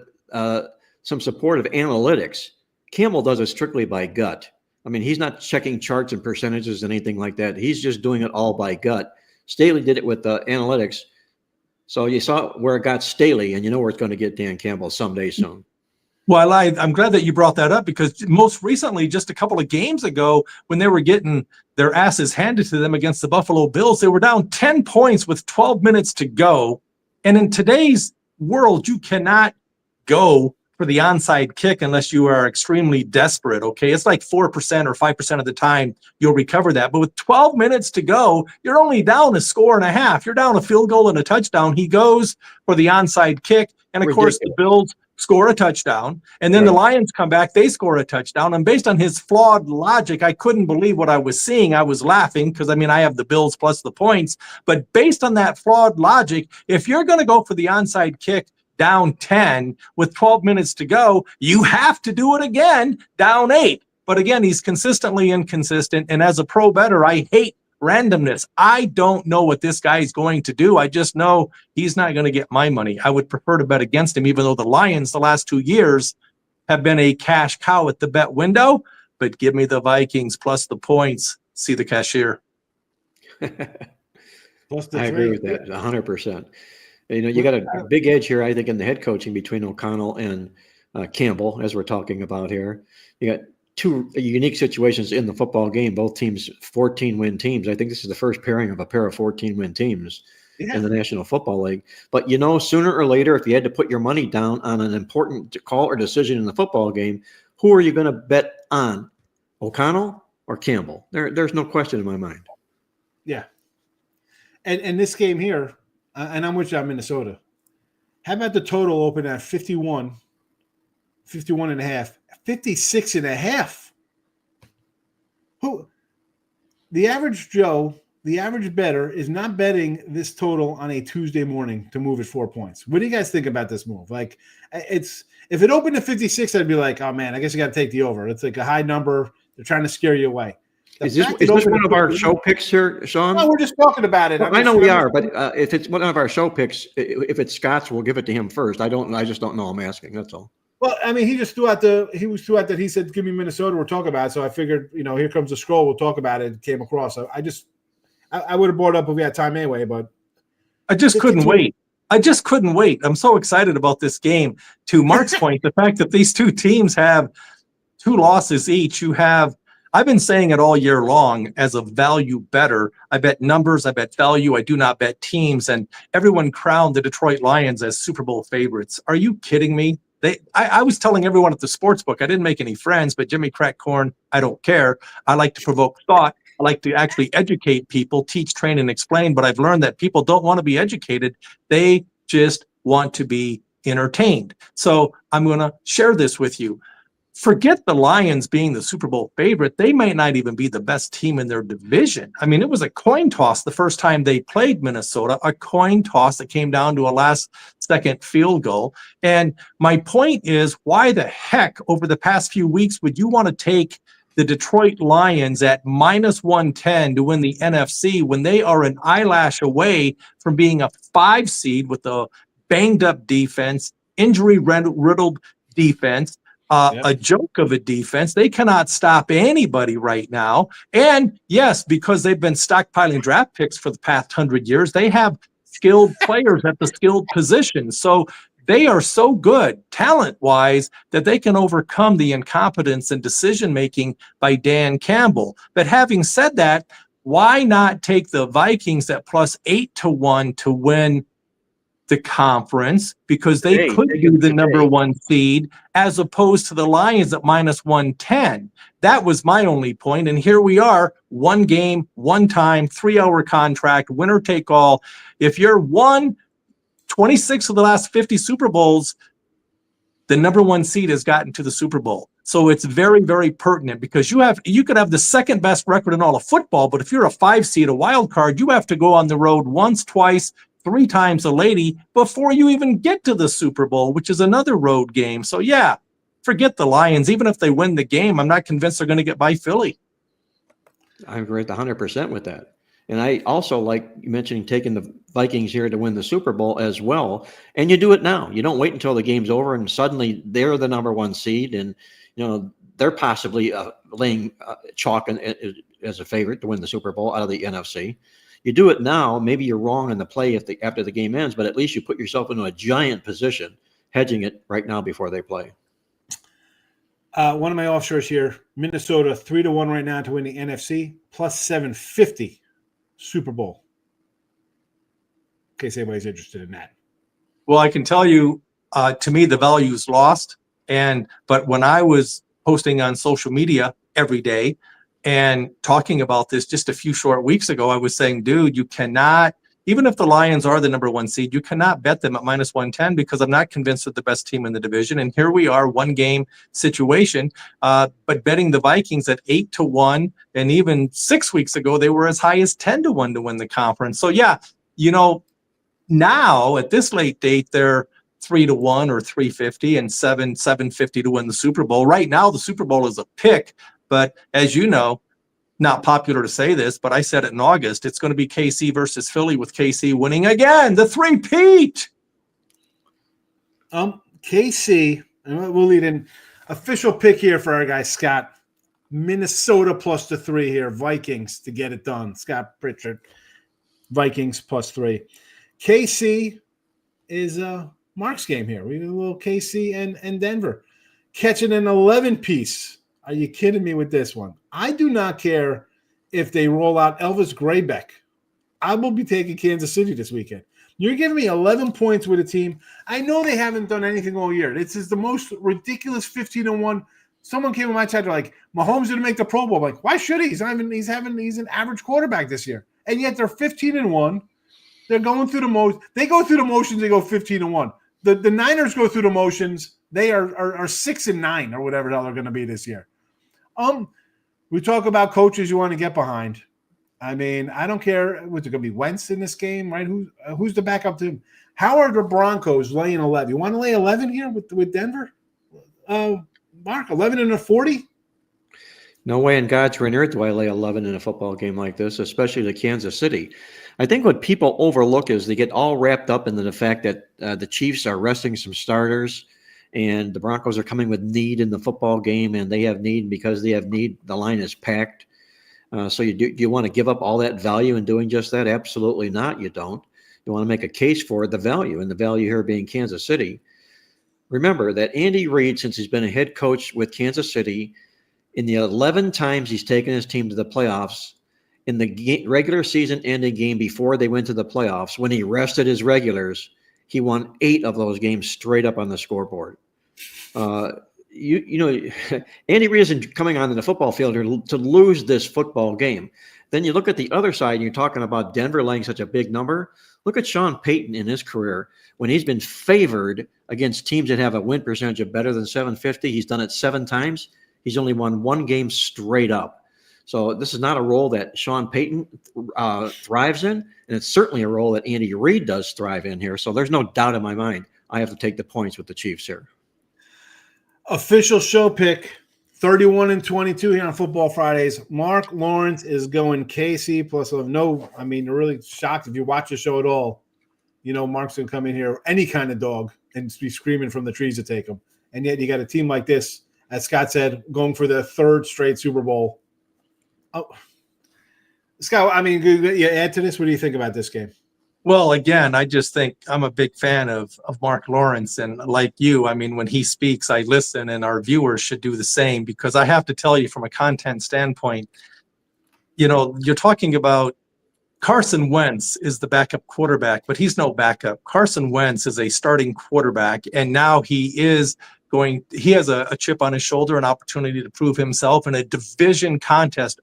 some support of analytics. Campbell does it strictly by gut. I mean, he's not checking charts and percentages and anything like that. He's just doing it all by gut. Staley did it with analytics. So you saw where it got Staley, and you know where it's going to get Dan Campbell someday soon. Well, I'm glad that you brought that up, because most recently, just a couple of games ago, when they were getting their asses handed to them against the Buffalo Bills, they were down 10 points with 12 minutes to go. And in today's world, you cannot go for the onside kick unless you are extremely desperate, okay? It's like 4% or 5% of the time you'll recover that. But with 12 minutes to go, you're only down a score and a half. You're down a field goal and a touchdown. He goes for the onside kick. And, of course, the Bills score a touchdown. And then the Lions come back. They score a touchdown. And based on his flawed logic, I couldn't believe what I was seeing. I was laughing because, I mean, I have the Bills plus the points. But based on that flawed logic, if you're going to go for the onside kick down 10 with 12 minutes to go, you have to do it again, down 8. But again, he's consistently inconsistent. And as a pro bettor, I hate randomness. I don't know what this guy is going to do. I just know he's not going to get my money. I would prefer to bet against him, even though the Lions the last 2 years have been a cash cow at the bet window. But give me the Vikings plus the points. See the cashier. Plus the I agree with that 100%. You know, you got a big edge here, I think, in the head coaching between O'Connell and Campbell, as we're talking about here. You got two unique situations in the football game, both teams 14-win teams. I think this is the first pairing of a pair of 14-win teams in the National Football League. But, you know, sooner or later, if you had to put your money down on an important call or decision in the football game, who are you going to bet on, O'Connell or Campbell? There's no question in my mind. Yeah. And this game here, and I'm with you on Minnesota. How about the total open at 51 and a half, 56 and a half? Who? The average Joe, the average bettor is not betting this total on a Tuesday morning to move it 4 points. What do you guys think about this move? Like, if it opened at 56, I'd be like, oh man, I guess you got to take the over. It's like a high number. They're trying to scare you away. Is this one of our show picks here, Sean? No, we're just talking about it. Well, I know we are, but if it's one of our show picks, if it's Scott's, we'll give it to him first. I just don't know. I'm asking. That's all. Well, I mean, he threw out that he said, give me Minnesota, we'll talk about it. So I figured, you know, here comes the scroll, we'll talk about it. It came across. So I would have brought it up if we had time anyway, but I just couldn't wait. I'm so excited about this game. To Marc's point, the fact that these two teams have 2 losses each, I've been saying it all year long as a value bettor. I bet numbers, I bet value, I do not bet teams. And everyone crowned the Detroit Lions as Super Bowl favorites. Are you kidding me? I was telling everyone at the sports book, I didn't make any friends, but Jimmy crack corn, I don't care. I like to provoke thought. I like to actually educate people, teach, train, and explain. But I've learned that people don't want to be educated. They just want to be entertained. So I'm going to share this with you. Forget the Lions being the Super Bowl favorite. They might not even be the best team in their division. I mean, it was a coin toss the first time they played Minnesota, a coin toss that came down to a last-second field goal. And my point is, why the heck over the past few weeks would you want to take the Detroit Lions at minus 110 to win the NFC when they are an eyelash away from being a 5 seed with a banged-up defense, injury-riddled defense, a joke of a defense? They cannot stop anybody right now. And yes, because they've been stockpiling draft picks for the past 100 years, they have skilled players at the skilled positions. So they are so good talent-wise that they can overcome the incompetence and decision-making by Dan Campbell. But having said that, why not take the Vikings at plus 8-1 to win the conference, because they could be the number 1 seed, as opposed to the Lions at minus 110. That was my only point. And here we are, 1 game, 1 time, 3-hour contract, winner take all. If you're 26 of the last 50 Super Bowls, the number 1 seed has gotten to the Super Bowl. So it's very, very pertinent, because you could have the second best record in all of football, but if you're a 5 seed, a wild card, you have to go on the road once, twice, 3 times a lady before you even get to the Super Bowl, which is another road game. So yeah, forget the Lions. Even if they win the game, I'm not convinced they're going to get by Philly. I agree 100% with that. And I also like mentioning taking the Vikings here to win the Super Bowl as well. And you do it now. You don't wait until the game's over and suddenly they're the number one seed, and they're possibly laying chalk as a favorite to win the Super Bowl out of the NFC. You do it now. Maybe you're wrong in the play after the game ends, but at least you put yourself into a giant position, hedging it right now before they play. One of my offshores here, Minnesota 3-1 right now to win the NFC, plus 750 Super Bowl. In case anybody's interested in that. Well, I can tell you, to me, the value is lost. But when I was posting on social media every day and talking about this just a few short weeks ago, I was saying, dude, you cannot, even if the Lions are the number one seed, you cannot bet them at minus 110 because I'm not convinced they're the best team in the division. And here we are, one game situation, but betting the Vikings at 8-1, and even 6 weeks ago, they were as high as 10-1 to win the conference. So yeah, now at this late date, they're 3-1 or 350 and 750 to win the Super Bowl. Right now, the Super Bowl is a pick, but as you know, not popular to say this, but I said it in August, it's going to be KC versus Philly, with KC winning again, the three-peat. KC, and we'll lead in official pick here for our guy Scott. Minnesota plus the 3 here. Vikings to get it done. Scott Pritchard. Vikings plus 3. KC is Marc's game here. We did a little KC and Denver. Catching an 11-piece. Are you kidding me with this one? I do not care if they roll out Elvis Graybeck. I will be taking Kansas City this weekend. You're giving me 11 points with a team. I know they haven't done anything all year. This is the most ridiculous 15-1. Someone came in my chat, they're like, Mahomes didn't make the Pro Bowl. I'm like, why should he? He's an average quarterback this year. And yet they're 15-1. They're going through the motions. They go through the motions. They go 15-1. The Niners go through the motions. They are 6-9 or whatever the hell they're going to be this year. We talk about coaches you want to get behind. I mean, I don't care. Was it going to be Wentz in this game, right? Who's the backup to him? How are the Broncos laying 11? You want to lay 11 here with Denver? Marc, 11 and a 40? No way in God's green earth do I lay 11 in a football game like this, especially to Kansas City. I think what people overlook is they get all wrapped up into the fact that the Chiefs are resting some starters and the Broncos are coming with need in the football game, and they have need. Because they have need, the line is packed. So do you want to give up all that value in doing just that? Absolutely not, you don't. You want to make a case for the value, and the value here being Kansas City. Remember that Andy Reid, since he's been a head coach with Kansas City, in the 11 times he's taken his team to the playoffs, in the regular season ending game before they went to the playoffs, when he rested his regulars, he won 8 of those games straight up on the scoreboard. Andy Reid isn't coming onto the football field to lose this football game. Then you look at the other side, and you're talking about Denver laying such a big number. Look at Sean Payton in his career. When he's been favored against teams that have a win percentage of better than 750, he's done it 7 times. He's only won 1 game straight up. So this is not a role that Sean Payton thrives in, and it's certainly a role that Andy Reid does thrive in here. So there's no doubt in my mind I have to take the points with the Chiefs here. Official show pick, 31-22 here on Football Fridays. Marc Lawrence is going KC plus 11. No, I mean, you're really shocked if you watch the show at all. Marc's going to come in here, any kind of dog, and be screaming from the trees to take him. And yet you got a team like this, as Scott said, going for the 3rd straight Super Bowl. Oh, Scott, I mean, you add to this. What do you think about this game? Well, again, I just think I'm a big fan of Marc Lawrence, and like you, I mean, when he speaks, I listen, and our viewers should do the same, because I have to tell you, from a content standpoint, you're talking about Carson Wentz is the backup quarterback, but he's no backup. Carson Wentz is a starting quarterback, and now he has a chip on his shoulder, an opportunity to prove himself in a division contest.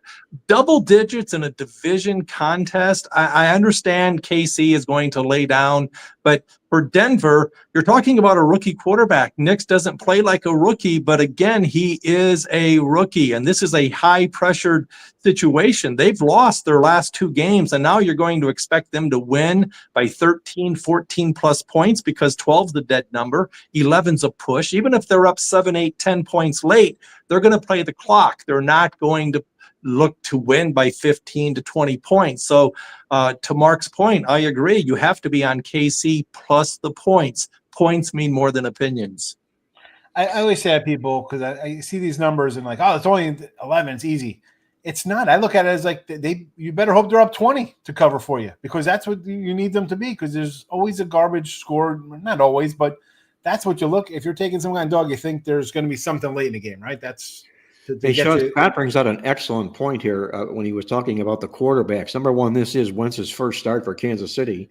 Double digits in a division contest. I understand KC is going to lay down, but for Denver, you're talking about a rookie quarterback. Nix doesn't play like a rookie, but again, he is a rookie, and this is a high-pressured situation. They've lost their last 2 games, and now you're going to expect them to win by 13, 14-plus points, because 12's the dead number, 11's a push. Even if they're up 7, 8, 10 points late, they're going to play the clock. They're not going to look to win by 15 to 20 points. So to Marc's point, I agree. You have to be on KC plus the points. Points mean more than opinions. I always say to people, because I see these numbers and like, oh, it's only 11, it's easy. It's not. I look at it as like you better hope they're up 20 to cover for you, because that's what you need them to be, because there's always a garbage score. Not always, but that's what you look. If you're taking some kind of dog, you think there's going to be something late in the game, right? That's Hey, Sean, Scott brings out an excellent point here when he was talking about the quarterbacks. Number one, this is Wentz's first start for Kansas City.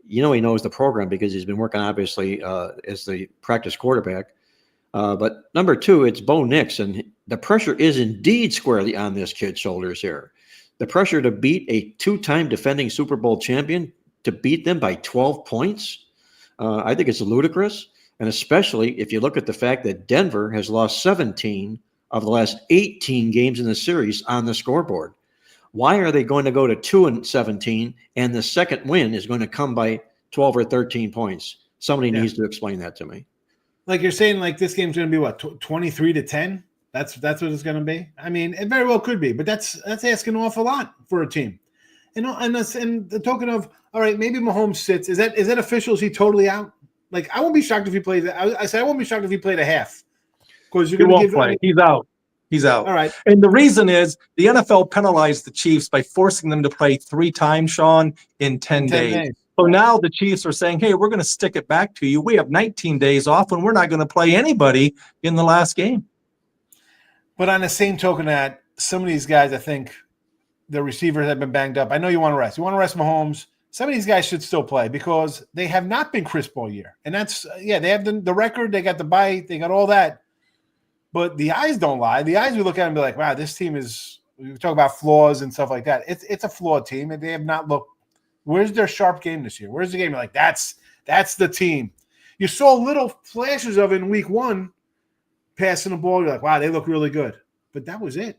He knows the program because he's been working, obviously, as the practice quarterback. But number two, it's Bo Nix, and the pressure is indeed squarely on this kid's shoulders here. The pressure to beat a two-time defending Super Bowl champion, to beat them by 12 points, I think it's ludicrous. And especially if you look at the fact that Denver has lost 17 of the last 18 games in the series on the scoreboard. Why are they going to go to 2-17 and the second win is going to come by 12 or 13 points? Somebody needs to explain that to me. Like you're saying, like this game's going to be what, 23-10? That's what it's going to be. I mean, it very well could be, but that's asking an awful lot for a team. And the token of, all right, maybe Mahomes sits. Is that official? Is he totally out? Like, I won't be shocked if he plays. I said I won't be shocked if he played a half, because you're going to give. Play. He's out. He's out. All right. And the reason is the NFL penalized the Chiefs by forcing them to play 3 times, Sean, in 10 days. So now the Chiefs are saying, hey, we're going to stick it back to you. We have 19 days off, and we're not going to play anybody in the last game. But on the same token, that some of these guys, I think the receivers have been banged up. I know you want to rest. You want to rest Mahomes. Some of these guys should still play because they have not been crisp all year. And that's, they have the record. They got the bite. They got all that. But the eyes don't lie. The eyes, we look at and be like, wow, this team is – we talk about flaws and stuff like that. It's a flawed team, and they have not looked – where's their sharp game this year? Where's the game? You're like, that's the team. You saw little flashes of it in week 1, passing the ball. You're like, wow, they look really good. But that was it.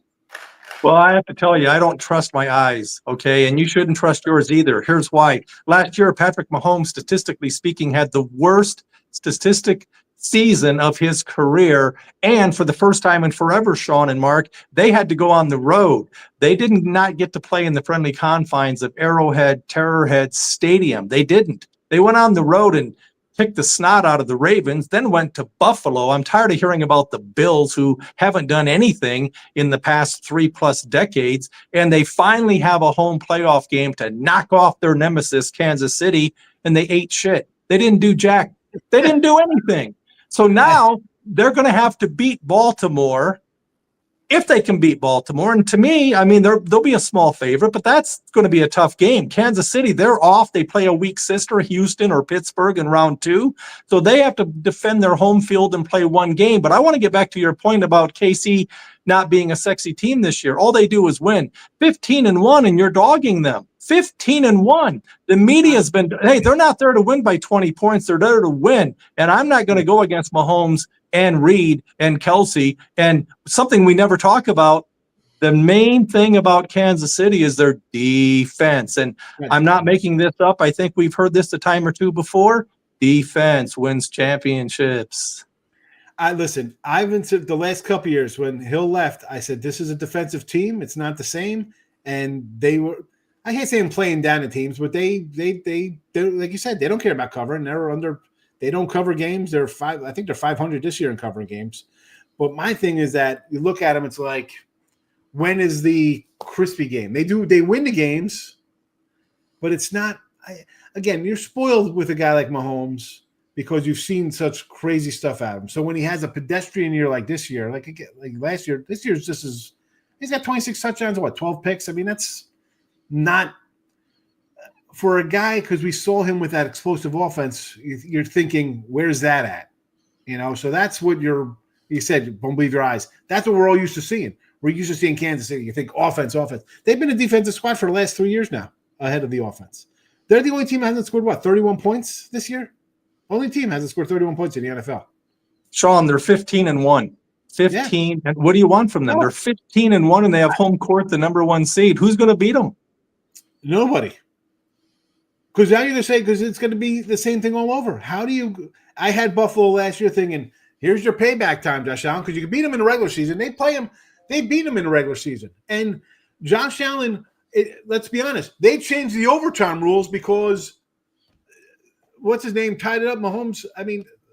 Well, I have to tell you, I don't trust my eyes, okay? And you shouldn't trust yours either. Here's why. Last year, Patrick Mahomes, statistically speaking, had the worst statistic season of his career. And for the first time in forever, Sean and Marc, they had to go on the road. They did not get to play in the friendly confines of Arrowhead, Terrorhead Stadium. They didn't. They went on the road and kicked the snot out of the Ravens, then went to Buffalo. I'm tired of hearing about the Bills, who haven't done anything in the past 3+ decades, and they finally have a home playoff game to knock off their nemesis, Kansas City, and they ate shit. They didn't do jack. They didn't do anything. So now they're going to have to beat Baltimore, if they can beat Baltimore. And to me, I mean, they'll be a small favorite, but that's going to be a tough game. Kansas City, they're off. They play a weak sister, Houston or Pittsburgh, in round 2. So they have to defend their home field and play one game. But I want to get back to your point about KC not being a sexy team this year. All they do is win 15-1, and you're dogging them. 15-1. The media's been, hey, they're not there to win by 20 points. They're there to win. And I'm not going to go against Mahomes and Reed and Kelsey. And something we never talk about, the main thing about Kansas City is their defense. And I'm not making this up. I think we've heard this a time or two before. Defense wins championships. Listen, I've been to the last couple of years when Hill left, I said, this is a defensive team. It's not the same. And they were, I can't say I'm playing down the teams, but they like you said, they don't care about covering. They don't cover games. I think they're 500 this year in covering games. But my thing is that you look at them, it's like, when is the crispy game? They win the games, but it's not. Again, you're spoiled with a guy like Mahomes because you've seen such crazy stuff out of him. So when he has a pedestrian year like this year, like last year, this year's just as he's got 26 touchdowns, 12 picks. I mean, that's not for a guy, because we saw him with that explosive offense. You're thinking, where's that at? So that's what you said, don't believe your eyes. That's what we're all used to seeing. We're used to seeing Kansas City. You think offense. They've been a defensive squad for the last 3 years now, ahead of the offense. They're the only team that hasn't scored, 31 points this year? Only team hasn't scored 31 points in the NFL. Sean, they're 15-1. 15. And what do you want from them? They're 15-1, and they have home court, the number 1 seed. Who's going to beat them? Nobody. Because now you're going to say, because it's going to be the same thing all over. I had Buffalo last year thinking, here's your payback time, Josh Allen, because you can beat them in the regular season. They They beat them in the regular season. And Josh Allen, let's be honest, they changed the overtime rules because what's his name tied it up. Mahomes,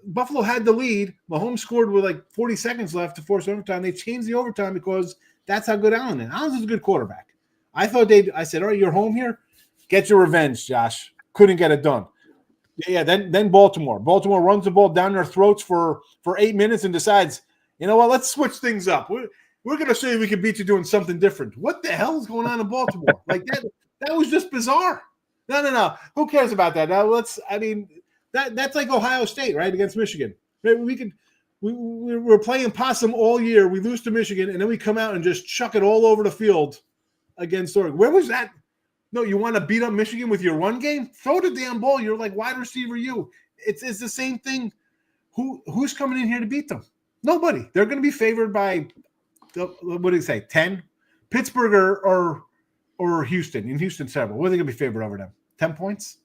Buffalo had the lead. Mahomes scored with like 40 seconds left to force overtime. They changed the overtime because that's how good Allen is. Allen's a good quarterback. I said, all right, you're home here. Get your revenge, Josh. Couldn't get it done. Yeah, then Baltimore. Baltimore runs the ball down their throats for 8 minutes and decides, you know what, let's switch things up. We're going to show you we can beat you doing something different. What the hell is going on in Baltimore? Like that was just bizarre. No. Who cares about that? Now that's like Ohio State, right, against Michigan. We're playing possum all year. We lose to Michigan, and then we come out and just chuck it all over the field against Oregon. Where was that? No, you want to beat up Michigan with your run game? Throw the damn ball. You're like wide receiver. It's the same thing. Who's coming in here to beat them? Nobody. They're going to be favored by, what do you say, 10? Pittsburgh or Houston. In Houston, several. What are they going to be favored over them? 10 points?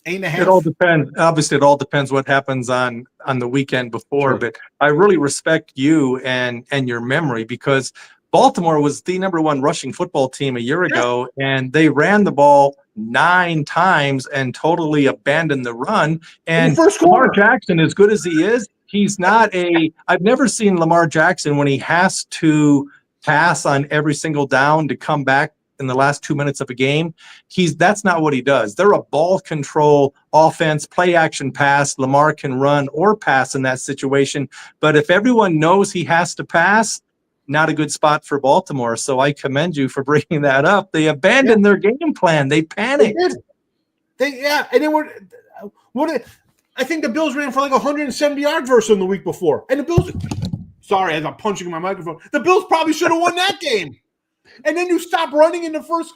8.5? It all depends. Obviously, it all depends what happens on the weekend before. Sure. But I really respect you and your memory, because Baltimore was the number one rushing football team a year ago, and they ran the ball 9 times and totally abandoned the run. And Lamar Jackson, as good as he is, he's not I've never seen Lamar Jackson when he has to pass on every single down to come back in the last 2 minutes of a game. That's not what he does. They're a ball control offense, play action pass. Lamar can run or pass in that situation. But if everyone knows he has to pass, not a good spot for Baltimore. So I commend you for bringing that up. They abandoned their game plan. They panicked. And then I think the Bills ran for like 170 yards versus them the week before. And the Bills, sorry, as I'm punching my microphone, the Bills probably should have won that game. And then you stop running in the first.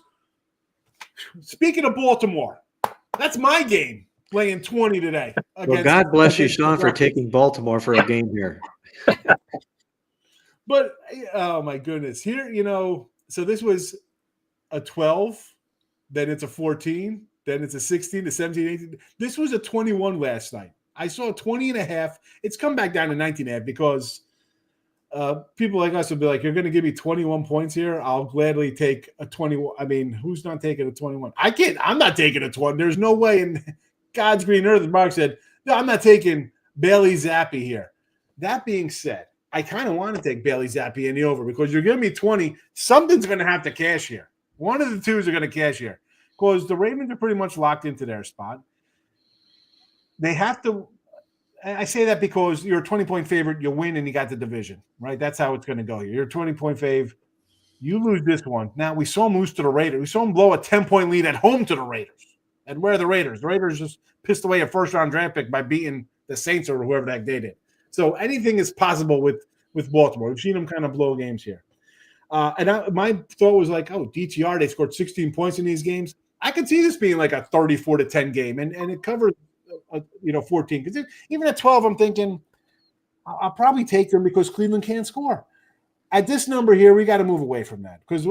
Speaking of Baltimore, that's my game, laying 20 today. Well, God bless you, Sean, for taking Baltimore for a game here. But, oh, my goodness. Here, so this was a 12, then it's a 14, then it's a 16, a 17, 18. This was a 21 last night. I saw 20.5. It's come back down to 19.5 because people like us will be like, you're going to give me 21 points here? I'll gladly take a 21. Who's not taking a 21? I'm not taking a 20. There's no way in God's green earth, as Marc said, no, I'm not taking Bailey Zappi here. That being said, I kind of want to take Bailey Zappi in the over because you're giving me 20. Something's going to have to cash here. One of the twos are going to cash here because the Ravens are pretty much locked into their spot. They have to – I say that because you're a 20-point favorite, you win, and you got the division, right? That's how it's going to go here. You're a 20-point fave. You lose this one. Now, we saw them lose to the Raiders. We saw them blow a 10-point lead at home to the Raiders. And where are the Raiders? The Raiders just pissed away a first-round draft pick by beating the Saints or whoever the heck they did. So anything is possible with Baltimore. We've seen them kind of blow games here. My thought was like, DTR, they scored 16 points in these games. I could see this being like a 34-10 game, and it covers 14. Because even at 12, I'm thinking I'll probably take them because Cleveland can't score. At this number here, we got to move away from that because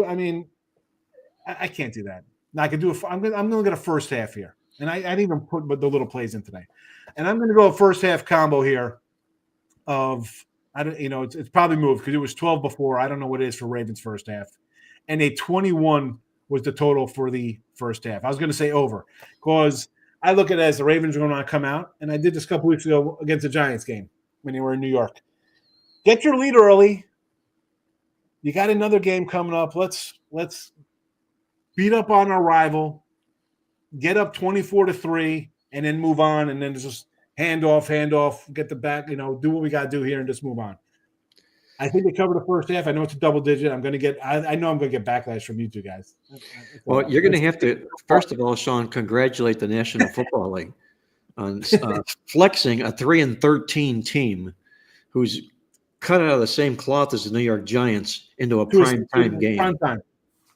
I can't do that. Now I could do I'm going to get a first half here, and I didn't even put the little plays in today, and I'm going to go a first half combo here. It's probably moved because it was 12 before. I don't know what it is for Ravens first half, and a 21 was the total for the first half. I was going to say over because I look at it as the Ravens are going to come out, and I did this a couple weeks ago against the Giants game when they were in New York. Get your lead early. You got another game coming up. Let's beat up on our rival, get up 24-3, and then move on, and then just hand off, get the back, do what we got to do here and just move on. I think they covered the first half. I know it's a double digit. I know I'm going to get backlash from you two guys. Well, you're going to have to, first of all, Sean, congratulate the National Football League on flexing a 3-13 team who's cut out of the same cloth as the New York Giants into a prime time game. Prime time.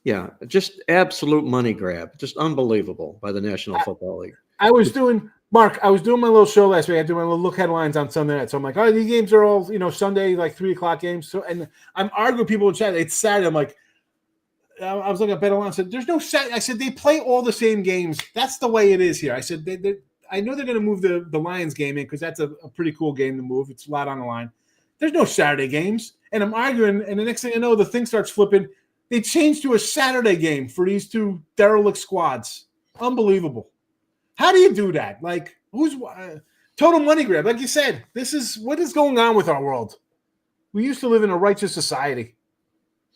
Yeah, just absolute money grab. Just unbelievable by the National Football League. Marc, I was doing my little show last week. I do my little look headlines on Sunday night. So I'm like, these games are all, Sunday, like 3:00 games. So, and I'm arguing with people in chat. It's Saturday. I'm like, I was looking at BetOnline. I said, there's no Saturday. I said, they play all the same games. That's the way it is here. I said, I know they're going to move the Lions game in because that's a pretty cool game to move. It's a lot on the line. There's no Saturday games. And I'm arguing, and the next thing I know, the thing starts flipping. They changed to a Saturday game for these two derelict squads. Unbelievable. How do you do that? Like, who's total money grab? Like you said, this is what is going on with our world. We used to live in a righteous society.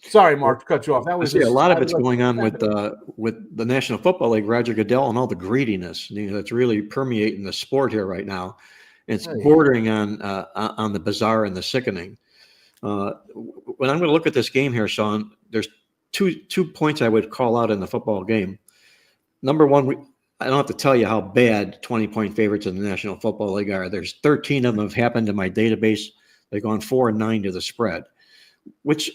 Sorry, Mark, to cut you off. That was a lot of it's going on with the National Football League, Roger Goodell, and all the greediness that's really permeating the sport here right now. It's bordering on the bizarre and the sickening. When I'm going to look at this game here, Sean, there's two points I would call out in the football game. Number one, I don't have to tell you how bad 20-point favorites in the National Football League are. There's 13 of them have happened in my database. They've gone 4-9 to the spread, which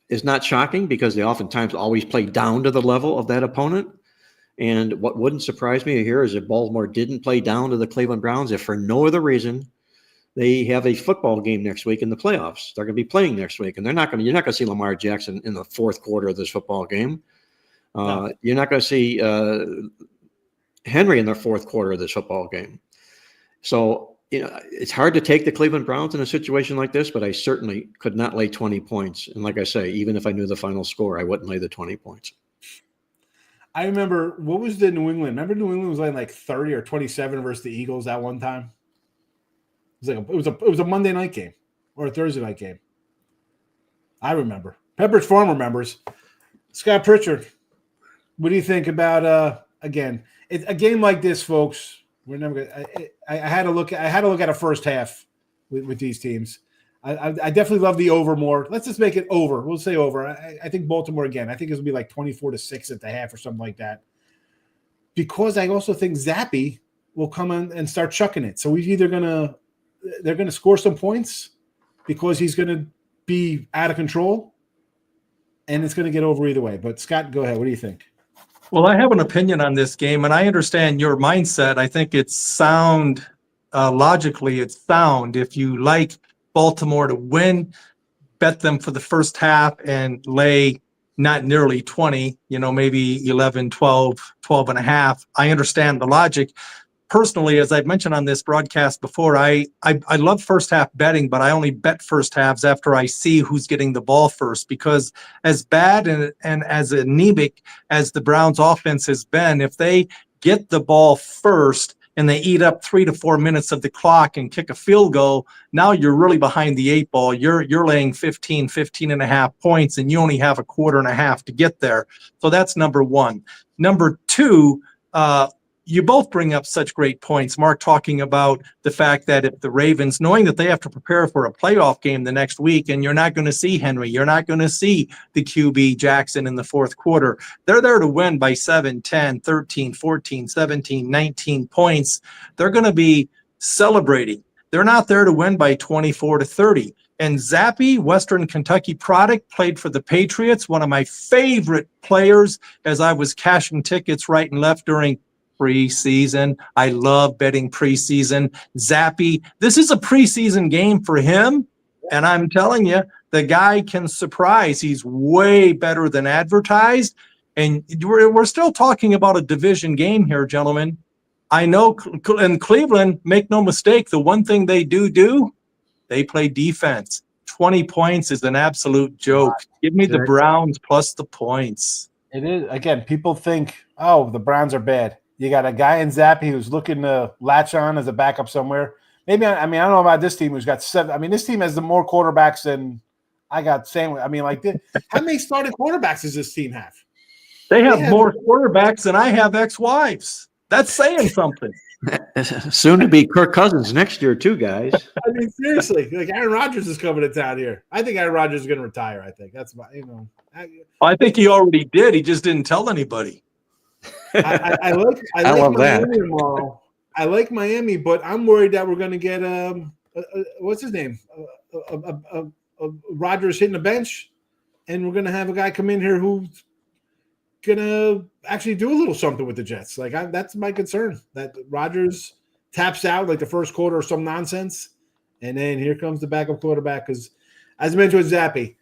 is not shocking because they oftentimes always play down to the level of that opponent. And what wouldn't surprise me here is if Baltimore didn't play down to the Cleveland Browns, if for no other reason, they have a football game next week in the playoffs. They're going to be playing next week, and you're not going to see Lamar Jackson in the fourth quarter of this football game. No. You're not going to see Henry in the fourth quarter of this football game. So, it's hard to take the Cleveland Browns in a situation like this, but I certainly could not lay 20 points. And like I say, even if I knew the final score, I wouldn't lay the 20 points. I remember, what was the New England? Remember New England was laying like 30 or 27 versus the Eagles at one time? It was a Monday night game or a Thursday night game. I remember. Pepperidge Farm remembers. Scott Pritchard, what do you think about a game like this, folks? We're never gonna, I had to look at a first half with these teams. I definitely love the over more. Let's just make it over. We'll say over. I think Baltimore again. I think it's gonna be like 24-6 at the half or something like that. Because I also think Zappy will come in and start chucking it. So they're gonna score some points because he's gonna be out of control, and it's gonna get over either way. But Scott, go ahead. What do you think? Well, I have an opinion on this game, and I understand your mindset. I think it's sound, logically, it's sound. If you like Baltimore to win, bet them for the first half and lay not nearly 20, maybe 11, 12, 12 and a half. I understand the logic. Personally, as I've mentioned on this broadcast before, I love first half betting, but I only bet first halves after I see who's getting the ball first, because as bad and as anemic as the Browns offense has been, if they get the ball first and they eat up 3 to 4 minutes of the clock and kick a field goal, now you're really behind the 8 ball. You're laying 15 and a half points, and you only have a quarter and a half to get there. So that's number one. Number two, you both bring up such great points. Marc talking about the fact that if the Ravens, knowing that they have to prepare for a playoff game the next week, and you're not going to see Henry, you're not going to see the QB Jackson in the fourth quarter. They're there to win by 7, 10, 13, 14, 17, 19 points. They're going to be celebrating. They're not there to win by 24 to 30. And Zappy, Western Kentucky product, played for the Patriots, one of my favorite players as I was cashing tickets right and left during preseason. I love betting preseason. Zappy, this is a preseason game for him, and I'm telling you, the guy can surprise. He's way better than advertised, and we're still talking about a division game here, gentlemen. I know in Cleveland, make no mistake, the one thing they do, they play defense. 20 points is an absolute joke. Give me the Browns plus the points. It is. Again, people think, oh, the Browns are bad. You got a guy in Zappy who's looking to latch on as a backup somewhere. Maybe, I don't know about this team who's got 7. This team has the more quarterbacks than I got. Same. How many starting quarterbacks does this team have? They have more quarterbacks than I have ex-wives. That's saying something. Soon to be Kirk Cousins next year, too, guys. Seriously, like Aaron Rodgers is coming to town here. I think Aaron Rodgers is going to retire. I think that's my, I think he already did. He just didn't tell anybody. I like Miami tomorrow. I like Miami, but I'm worried that we're going to get what's his name? Rodgers hitting the bench, and we're going to have a guy come in here who's going to actually do a little something with the Jets. That's my concern, that Rodgers taps out like the first quarter or some nonsense, and then here comes the backup quarterback. Because as I mentioned with Zappy,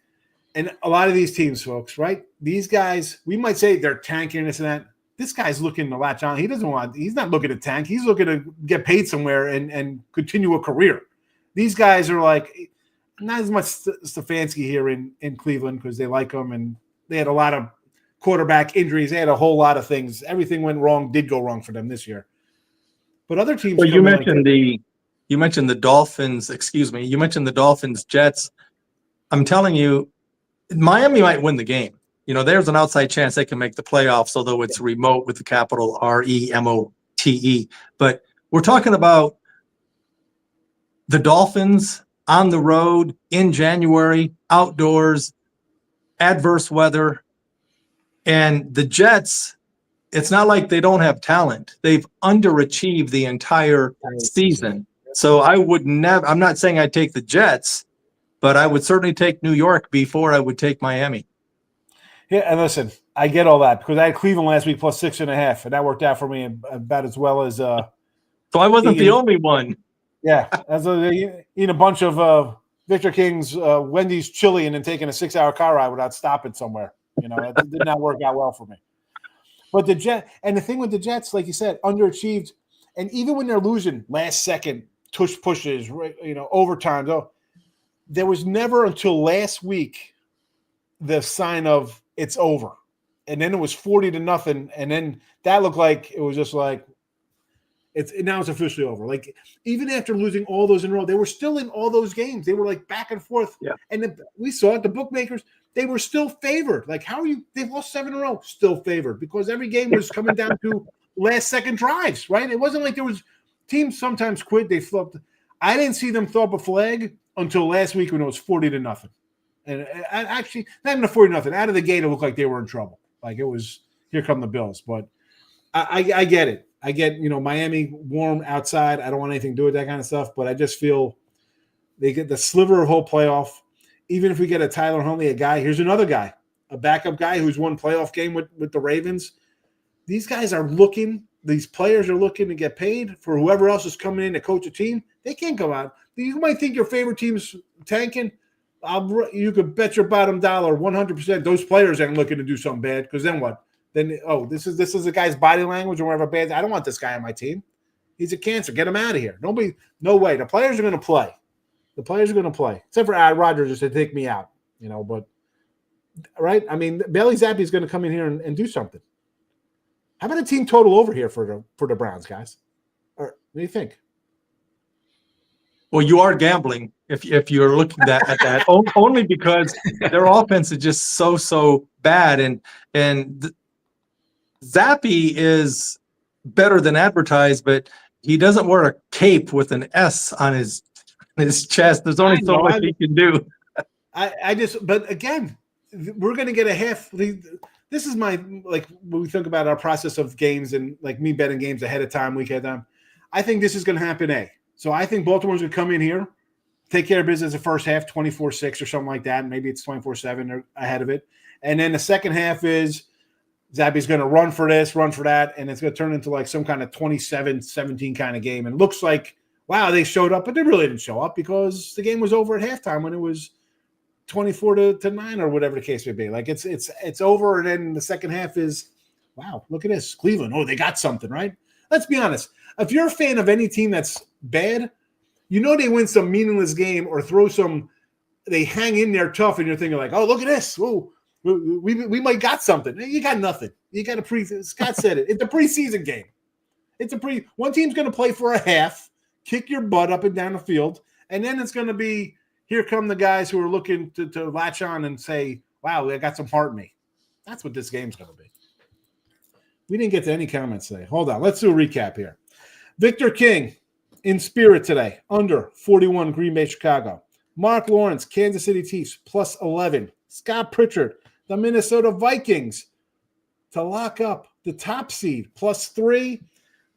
and a lot of these teams, folks, right? These guys, we might say they're tanking this and that. This guy's looking to latch on. He's not looking to tank. He's looking to get paid somewhere and continue a career. These guys are like, not as much Stefanski here in Cleveland because they like him, and they had a lot of quarterback injuries. They had a whole lot of things. Everything went wrong, did go wrong for them this year. But other teams. Well, you mentioned the Dolphins. Excuse me. You mentioned the Dolphins, Jets. I'm telling you, Miami might win the game. There's an outside chance they can make the playoffs, although it's remote with the capital REMOTE. But we're talking about the Dolphins on the road in January, outdoors, adverse weather, and the Jets. It's not like they don't have talent. They've underachieved the entire season. So I'm not saying I'd take the Jets, but I would certainly take New York before I would take Miami. Yeah, and listen, I get all that because I had Cleveland last week plus 6.5, and that worked out for me about as well as. So I wasn't the only one. Yeah, eating a bunch of Victor King's Wendy's chili and then taking a 6-hour car ride without stopping somewhere. It did not work out well for me. But the thing with the Jets, like you said, underachieved, and even when they're losing last second pushes, overtime, though, there was never until last week the sign of it's over, and then it was 40-0, and then that looked like it was just like now it's officially over. Like even after losing all those in a row, they were still in all those games. They were like back and forth, and we saw it. The bookmakers. They were still favored. Like, how are you? They've lost 7 in a row, still favored because every game was coming down to last-second drives, right? It wasn't like there was teams sometimes quit. They flipped. I didn't see them throw up a flag until last week when it was 40-0, and actually not even a 40-0. Out of the gate, it looked like they were in trouble. Like it was here come the Bills. But I get it. I get Miami warm outside. I don't want anything to do with that kind of stuff. But I just feel they get the sliver of whole playoff. Even if we get a Tyler Huntley, here's another guy, a backup guy who's won playoff game with the Ravens. These guys are these players are looking to get paid for whoever else is coming in to coach a team. They can't go out. You might think your favorite team's tanking. You could bet your bottom dollar 100% those players aren't looking to do something bad because then what? Then, this is a guy's body language or whatever bad. I don't want this guy on my team. He's a cancer. Get him out of here. No way. The players are going to play. The players are going to play, except for Rodgers just to take me out, but right. I mean, Bailey Zappi is going to come in here and do something. How about a team total over here for the Browns, guys? Or what do you think? Well, you are gambling if you're looking at that only because their offense is just so bad, and Zappi is better than advertised, but he doesn't wear a cape with an S on his chest. There's only so much he can do. But again, we're going to get a half. This is when we think about our process of games and like me betting games ahead of time, week ahead of time. I think this is going to happen. So I think Baltimore's going to come in here, take care of business the first half, 24-6 or something like that. Maybe it's 24-7 or ahead of it. And then the second half is Zappi's going to run for this, run for that, and it's going to turn into like some kind of 27-17 kind of game. And it looks like, wow, they showed up, but they really didn't show up because the game was over at halftime when it was 24-9 or whatever the case may be. Like it's over, and then the second half is, wow, look at this, Cleveland. Oh, they got something, right? Let's be honest. If you're a fan of any team that's bad, they win some meaningless game or they hang in there tough, and you're thinking like, oh, look at this. Whoa, we might got something. You got nothing. You got Scott said it. It's a preseason game. One team's going to play for a half, kick your butt up and down the field, and then it's going to be, here come the guys who are looking to latch on and say, wow, they got some heart in me. That's what this game's going to be. We didn't get to any comments today. Hold on. Let's do a recap here. Victor King in spirit today, under 41 Green Bay, Chicago. Marc Lawrence, Kansas City Chiefs, plus 11. Scott Pritchard, the Minnesota Vikings, to lock up the top seed, plus 3.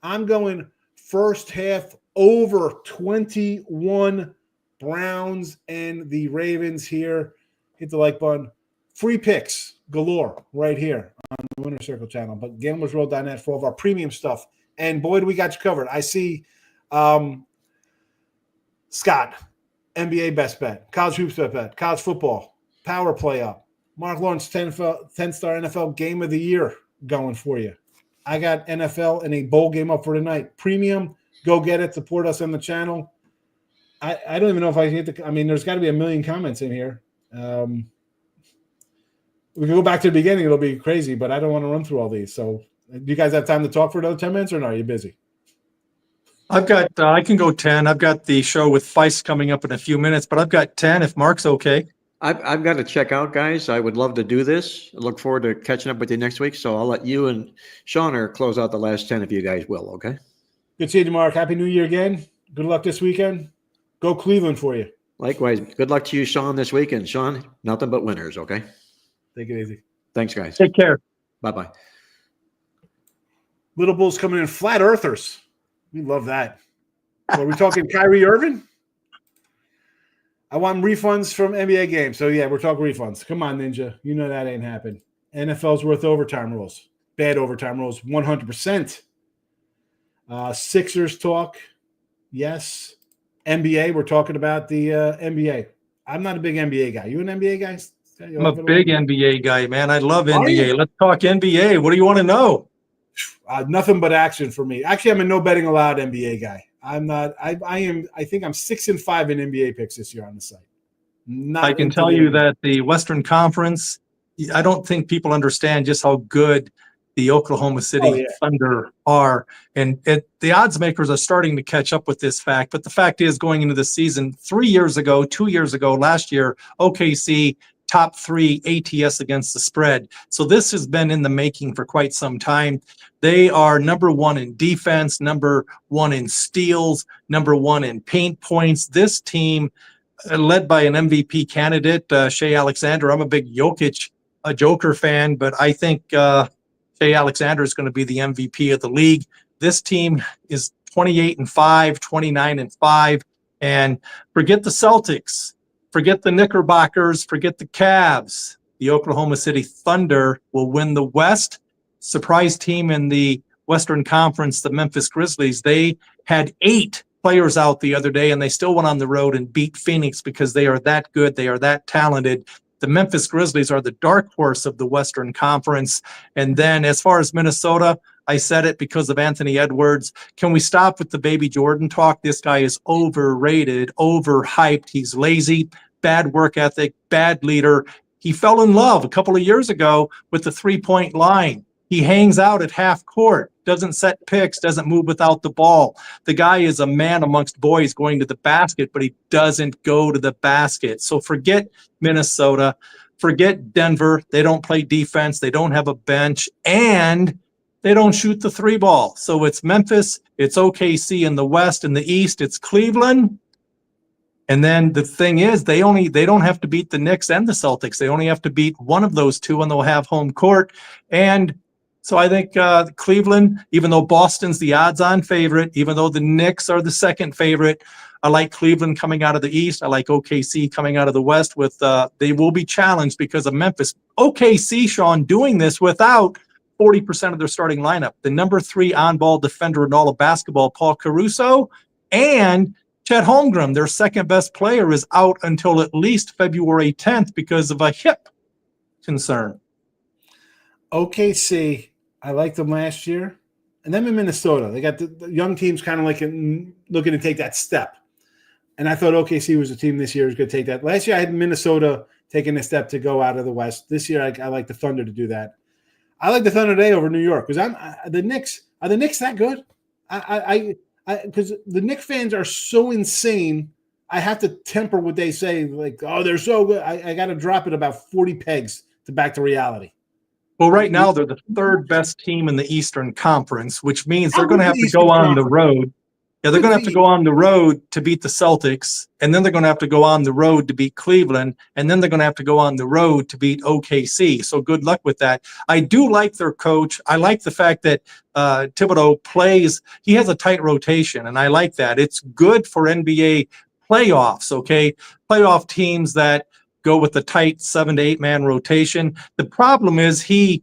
I'm going first half over 21 Browns and the Ravens here. Hit the like button. Free picks galore right here on the Winner Circle channel. But gamblersworld.net for all of our premium stuff. And boy, do we got you covered. I see Scott, NBA best bet, college hoops best bet, college football, power play up. Marc Lawrence, 10-star NFL game of the year going for you. I got NFL and a bowl game up for tonight. Premium, go get it. Support us on the channel. I don't even know if I can get I mean, there's got to be a million comments in here. We can go back to the beginning. It'll be crazy, but I don't want to run through all these. So do you guys have time to talk for another 10 minutes or no? Are you busy? I've got, I can go 10. I've got the show with Feist coming up in a few minutes, but I've got 10 if Mark's okay. I've got to check out, guys. I would love to do this. I look forward to catching up with you next week. So I'll let you and Sean close out the last 10 if you guys will, okay? Good seeing you, Mark. Happy New Year again. Good luck this weekend. Go Cleveland for you. Likewise. Good luck to you, Sean, this weekend. Sean, nothing but winners, okay? Take it easy. Thanks, guys. Take care. Bye-bye. Little Bulls coming in flat earthers. We love that. So are we talking Kyrie Irving? I want refunds from NBA games. So, yeah, we're talking refunds. Come on, Ninja. You know that ain't happened. NFL's worth overtime rules. Bad overtime rules, 100%. Sixers talk. Yes. NBA, we're talking about the NBA. I'm not a big NBA guy. You an NBA guy? I'm a big NBA guy, man. I love NBA. Let's talk NBA. What do you want to know? Nothing but action for me. Actually, I'm a no betting allowed NBA guy. I'm not. I think I'm 6-5 in NBA picks this year on the site. I can tell you that the Western Conference, I don't think people understand just how good the Oklahoma City Thunder are. And the odds makers are starting to catch up with this fact. But the fact is, going into the season 3 years ago, 2 years ago, last year, OKC top 3 ATS against the spread. So this has been in the making for quite some time. They are number 1 in defense, number 1 in steals, number 1 in paint points. This team, led by an MVP candidate, Shea Alexander. I'm a big Joker fan, but I think Shea Alexander is going to be the MVP of the league. This team is 28-5, 29-5, and forget the Celtics. Forget the Knickerbockers, forget the Cavs. The Oklahoma City Thunder will win the West. Surprise team in the Western Conference, the Memphis Grizzlies. They had 8 players out the other day, and they still went on the road and beat Phoenix because they are that good. They are that talented. The Memphis Grizzlies are the dark horse of the Western Conference. And then as far as Minnesota, I said it because of Anthony Edwards. Can we stop with the Baby Jordan talk? This guy is overrated, overhyped. He's lazy, bad work ethic, bad leader. He fell in love a couple of years ago with the three-point line. He hangs out at half court, doesn't set picks, doesn't move without the ball. The guy is a man amongst boys going to the basket, but he doesn't go to the basket. So forget Minnesota, forget Denver. They don't play defense. They don't have a bench, and they don't shoot the 3 ball. So it's Memphis, it's OKC in the West. In the East, it's Cleveland. And then the thing is, they don't have to beat the Knicks and the Celtics. They only have to beat one of those two, and they'll have home court. And so I think Cleveland, even though Boston's the odds-on favorite, even though the Knicks are the second favorite, I like Cleveland coming out of the East. I like OKC coming out of the West. With they will be challenged because of Memphis. OKC, Sean, doing this without 40% of their starting lineup. The number 3 on-ball defender in all of basketball, Paul Caruso, and Chet Holmgren, their second-best player, is out until at least February 10th because of a hip concern. OKC, I liked them last year. And then in Minnesota, they got the young teams kind of like looking to take that step. And I thought OKC was a team this year who's going to take that. Last year, I had Minnesota taking a step to go out of the West. This year, I like the Thunder to do that. I like the Thunder today over New York because the Knicks. Are the Knicks that good? Because the Knicks fans are so insane. I have to temper what they say. Like, oh, they're so good. I got to drop it about 40 pegs to back to reality. Well, right now they're the 3rd best team in the Eastern Conference, which means they're going to have to go on the road. Yeah, they're going to have to go on the road to beat the Celtics, and then they're going to have to go on the road to beat Cleveland, and then they're going to have to go on the road to beat OKC. So good luck with that. I do like their coach. I like the fact that Thibodeau plays. He has a tight rotation, and I like that. It's good for NBA playoffs, okay? Playoff teams that go with the tight 7 to 8 man rotation. The problem is he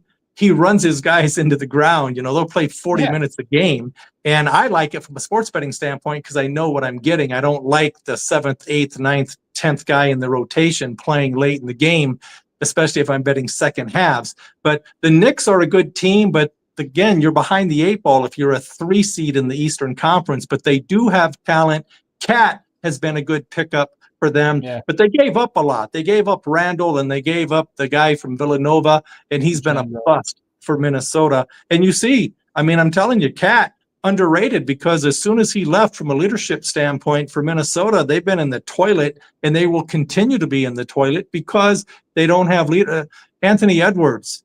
runs his guys into the ground. You know, they'll play 40 minutes a game. And I like it from a sports betting standpoint because I know what I'm getting. I don't like the 7th, 8th, 9th, 10th guy in the rotation playing late in the game, especially if I'm betting second halves. But the Knicks are a good team, but again, you're behind the 8 ball if you're a 3 seed in the Eastern Conference. But they do have talent. Cat has been a good pickup for them. Yeah. But they gave up a lot. They gave up Randall, and they gave up the guy from Villanova, and he's been a bust for Minnesota. And you see, I mean, I'm telling you, Cat, underrated, because as soon as he left from a leadership standpoint for Minnesota, they've been in the toilet, and they will continue to be in the toilet because they don't have leader. Anthony Edwards,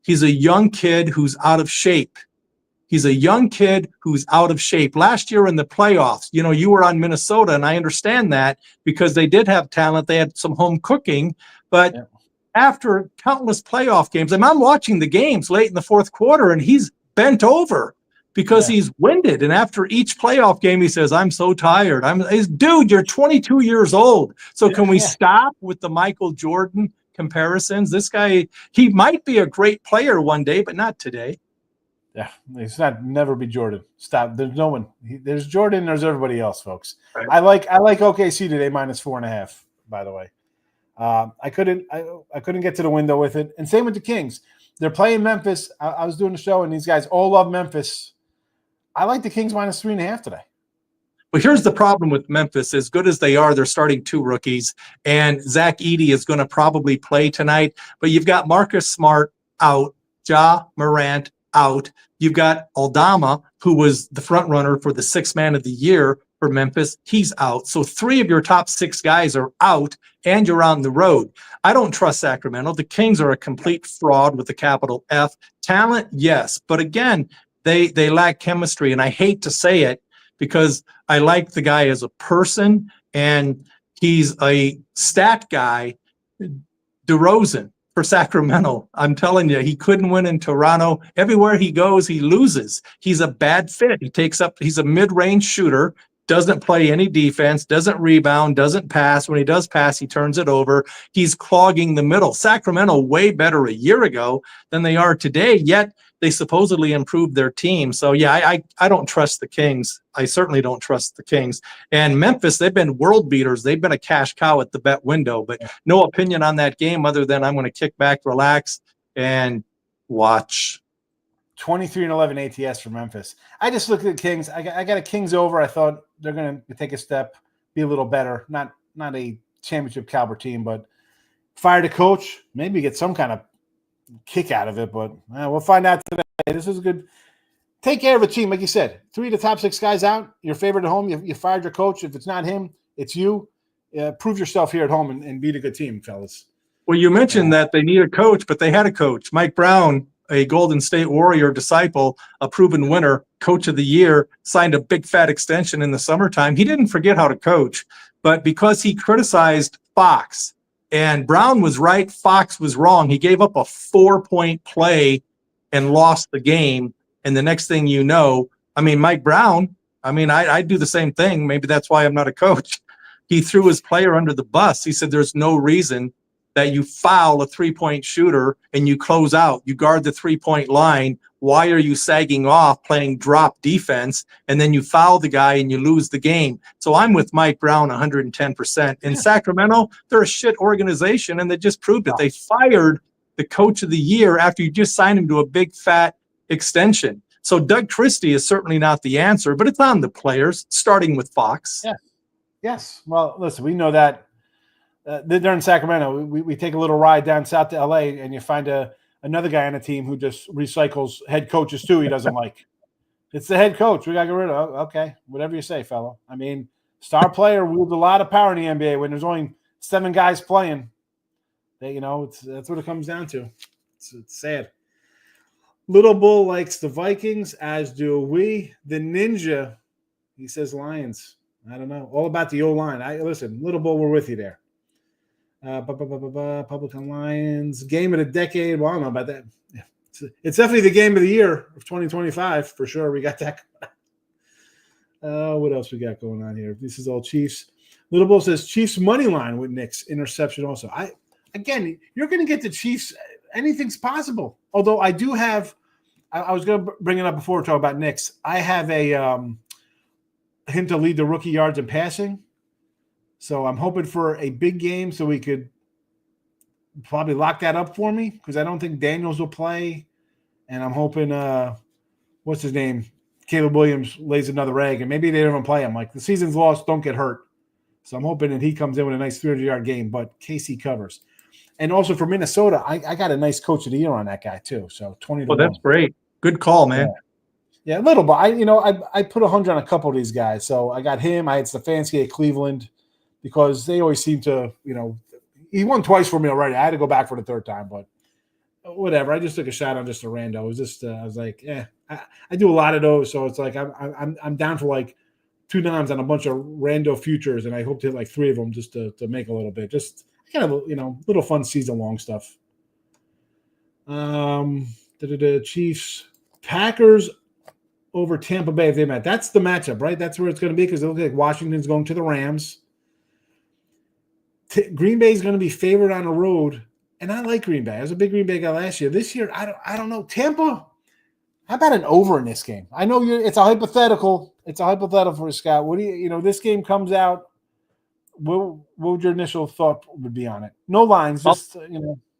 he's a young kid who's out of shape. He's a young kid who's out of shape. Last year in the playoffs, you know, you were on Minnesota, and I understand that because they did have talent. They had some home cooking, but after countless playoff games, and I'm watching the games late in the fourth quarter, and he's bent over because he's winded. And after each playoff game, he says, I'm so tired. Dude, you're 22 years old. So can we stop with the Michael Jordan comparisons? This guy, he might be a great player one day, but not today. Yeah, it's not never be Jordan. Stop. There's no one. There's Jordan. There's everybody else, folks. Right. I like OKC today -4.5. By the way, I couldn't get to the window with it. And same with the Kings. They're playing Memphis. I was doing a show, and these guys all love Memphis. I like the Kings -3.5 today. But here's the problem with Memphis. As good as they are, they're starting 2 rookies, and Zach Edey is going to probably play tonight. But you've got Marcus Smart out, Ja Morant out. You've got Aldama, who was the front runner for the 6th man of the year for Memphis. He's out. So 3 of your top 6 guys are out, and you're on the road. I don't trust Sacramento. The Kings are a complete fraud with a capital F. Talent, yes. But again, they lack chemistry. And I hate to say it because I like the guy as a person, and he's a stat guy, DeRozan. For Sacramento, I'm telling you, he couldn't win in Toronto. Everywhere he goes, he loses. He's a bad fit. He's a mid-range shooter, doesn't play any defense, doesn't rebound, doesn't pass. When he does pass, he turns it over. He's clogging the middle. Sacramento way better a year ago than they are today, yet they supposedly improved their team. So, yeah, I don't trust the Kings. I certainly don't trust the Kings. And Memphis, they've been world beaters. They've been a cash cow at the bet window. But no opinion on that game other than I'm going to kick back, relax, and watch. 23-11 ATS for Memphis. I just looked at the Kings. I got a Kings over. I thought they're going to take a step, be a little better. Not a championship caliber team, but fire the coach, maybe get some kind of kick out of it. But we'll find out today. This is good. Take care of a team, like you said. 3 of the top 6 guys out. Your favorite at home. You fired your coach. If it's not him, it's you. Prove yourself here at home and beat a good team, fellas. Well, you mentioned that they need a coach, but they had a coach. Mike Brown, a Golden State Warrior disciple, a proven winner, coach of the year, signed a big fat extension in the summertime. He didn't forget how to coach, but because he criticized Fox, and Brown was right, Fox was wrong. He gave up a 4-point play and lost the game. And the next thing you know, I mean, Mike Brown, I do the same thing. Maybe that's why I'm not a coach. He threw his player under the bus. He said, there's no reason that you foul a 3-point shooter and you close out. You guard the 3-point line. Why are you sagging off playing drop defense? And then you foul the guy and you lose the game. So I'm with Mike Brown 110%. In Sacramento, they're a shit organization, and they just proved it. They fired the coach of the year after you just signed him to a big fat extension. So Doug Christie is certainly not the answer, but it's on the players, starting with Fox. Yeah. Yes. Well, listen, we know that they're in Sacramento. We take a little ride down south to LA, and you find another guy on the team who just recycles head coaches too. He doesn't like. It's the head coach. We got to get rid of. Okay, whatever you say, fellow. I mean, star player wields a lot of power in the NBA when there's only 7 guys playing. That's what it comes down to. It's sad. Little Bull likes the Vikings, as do we. The Ninja, he says Lions. I don't know. All about the O-line. Listen, Little Bull, we're with you there. Publican Lions, game of the decade. Well, I don't know about that. Yeah. It's definitely the game of the year of 2025 for sure. We got that. What else we got going on here? This is all Chiefs. Little Bull says Chiefs money line with Nick's interception also. Again, you're going to get the Chiefs. Anything's possible. Although I do have – I was going to bring it up before we talk about Nick's. I have him to lead the rookie yards in passing. So I'm hoping for a big game so we could probably lock that up for me because I don't think Daniels will play. And I'm hoping what's his name? Caleb Williams lays another egg. And maybe they don't even play him. Like, the season's lost. Don't get hurt. So I'm hoping that he comes in with a nice 300-yard game, but KC covers. And also for Minnesota, I got a nice coach of the year on that guy too. So 20 to 1. That's great. Good call, man. Yeah, a little bit. I put 100 on a couple of these guys. So I got him. I had Stefanski at Cleveland because they always seem to, he won twice for me already. I had to go back for the third time, but whatever. I just took a shot on just a rando. It was just, I was like, I do a lot of those. So it's like, I'm down for like 2 noms on a bunch of rando futures. And I hope to hit like 3 of them just to make a little bit, just kind of, little fun season long stuff. The Chiefs, Packers over Tampa Bay if they met. That's the matchup, right? That's where it's going to be because it looks like Washington's going to the Rams. Green Bay is going to be favored on the road, and I like Green Bay. I was a big Green Bay guy last year. This year, I don't know. Tampa, how about an over in this game? I know it's a hypothetical. It's a hypothetical for Scott. What do you this game comes out? What would your initial thought would be on it? No lines, just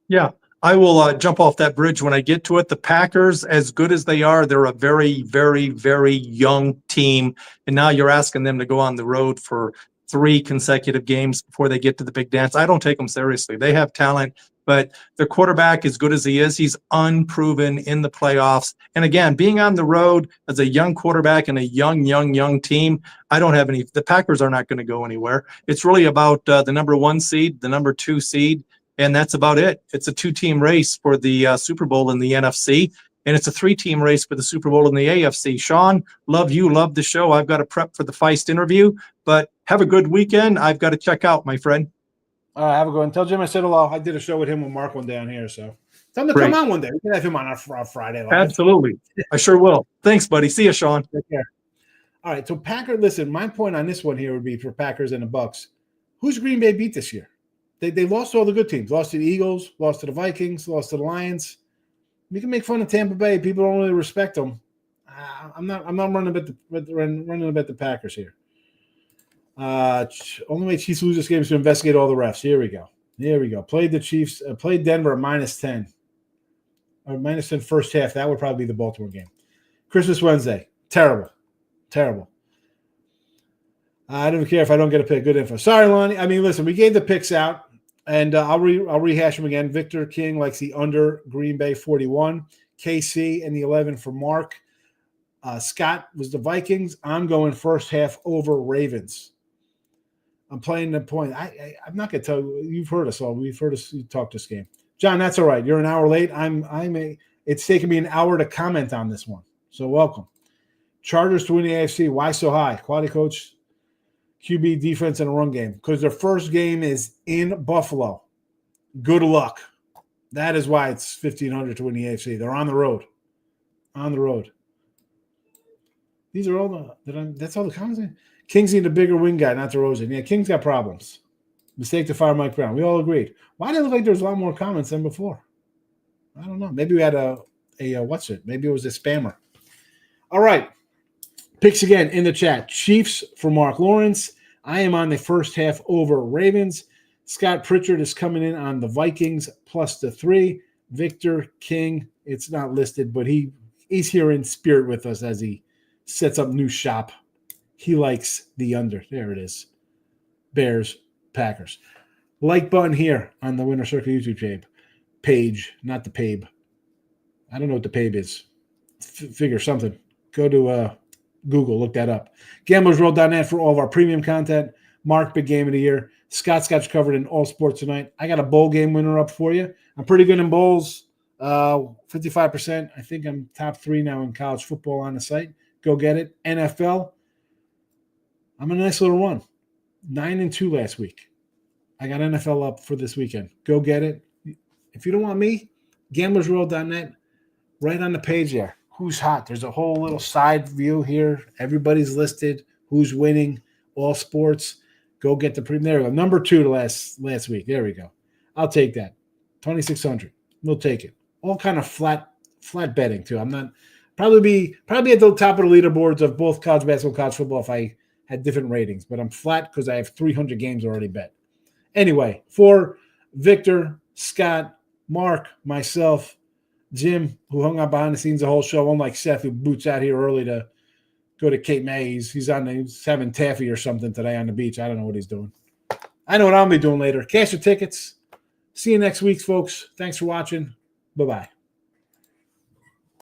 Yeah. I will jump off that bridge when I get to it. The Packers, as good as they are, they're a very, very, very young team. And now you're asking them to go on the road for 3 consecutive games before they get to the big dance. I don't take them seriously. They have talent, but their quarterback, as good as he is, he's unproven in the playoffs. And again, being on the road as a young quarterback and a young team, I don't have any. The Packers are not going to go anywhere. It's really about the number 1 seed, the number 2 seed. And that's about it. It's a 2-team race for the Super Bowl in the NFC, and it's a 3-team race for the Super Bowl in the AFC. Sean, love you, love the show. I've got to prep for the Feist interview, but have a good weekend. I've got to check out, my friend. All right, have a good one. Tell Jim I said hello. I did a show with him and Marc one down here, so tell him to come on one day. We can have him on our Friday live. Absolutely. I sure will. Thanks, buddy. See you, Sean. Take care. All right, so Packers, listen, my point on this one here would be for Packers and the Bucks. Who's Green Bay beat this year? They lost to all the good teams. Lost to the Eagles, lost to the Vikings, lost to the Lions. We can make fun of Tampa Bay. People don't really respect them. I'm not running a bet the Packers here. Only way Chiefs lose this game is to investigate all the refs. Here we go. Played the Chiefs. Played Denver at -10. Or -10 first half. That would probably be the Baltimore game. Christmas Wednesday. Terrible. I don't care if I don't get a pick. Good info. Sorry, Lonnie. I mean, listen, we gave the picks out, and I'll rehash them again. Victor King likes the under Green Bay 41. KC and the 11 for Marc. Scott was the Vikings. I'm going first half over Ravens. I'm playing the point. I'm not going to tell you. You've heard us all. We've heard us talk this game. John, that's all right. You're an hour late. It's taken me an hour to comment on this one. So welcome. Chargers to win the AFC. Why so high? Quality coach. QB defense and a run game because their first game is in Buffalo. Good luck. That is why it's 1,500 to win the AFC. They're on the road. These are all that's all the comments. Kings need a bigger wing guy, not DeRozan. Yeah, King's got problems. Mistake to fire Mike Brown. We all agreed. Why did it look like there was a lot more comments than before? I don't know. Maybe we had a what's it? Maybe it was a spammer. All right. Picks again in the chat. Chiefs for Mark Lawrence. I am on the first half over Ravens. Scott Pritchard is coming in on the Vikings plus the 3. Victor King, it's not listed, but he's here in spirit with us as he sets up new shop. He likes the under. There it is. Bears, Packers. Like button here on the Winner Circle YouTube page, not the Pabe. I don't know what the Pabe is. Figure something. Go to Google, look that up. GamblersWorld.net for all of our premium content. Marc, big game of the year. Scott's got you covered in all sports tonight. I got a bowl game winner up for you. I'm pretty good in bowls. 55%. I think I'm top 3 now in college football on the site. Go get it. NFL. I'm a nice little run. 9-2 last week. I got NFL up for this weekend. Go get it. If you don't want me, GamblersWorld.net, right on the page there. Who's hot? There's a whole little side view here. Everybody's listed. Who's winning? All sports. Go get the premium. There we go. Number 2 to last week. There we go. I'll take that. 2,600. We'll take it. All kind of flat betting too. I'm not probably at the top of the leaderboards of both college basketball and college football if I had different ratings. But I'm flat because I have 300 games already bet. Anyway, for Victor, Scott, Marc, myself, Jim, who hung out behind the scenes the whole show, unlike Seth, who boots out here early to go to Cape May. He's having taffy or something today on the beach. I don't know what he's doing. I know what I'll be doing later. Cash your tickets. See you next week, folks. Thanks for watching. Bye-bye.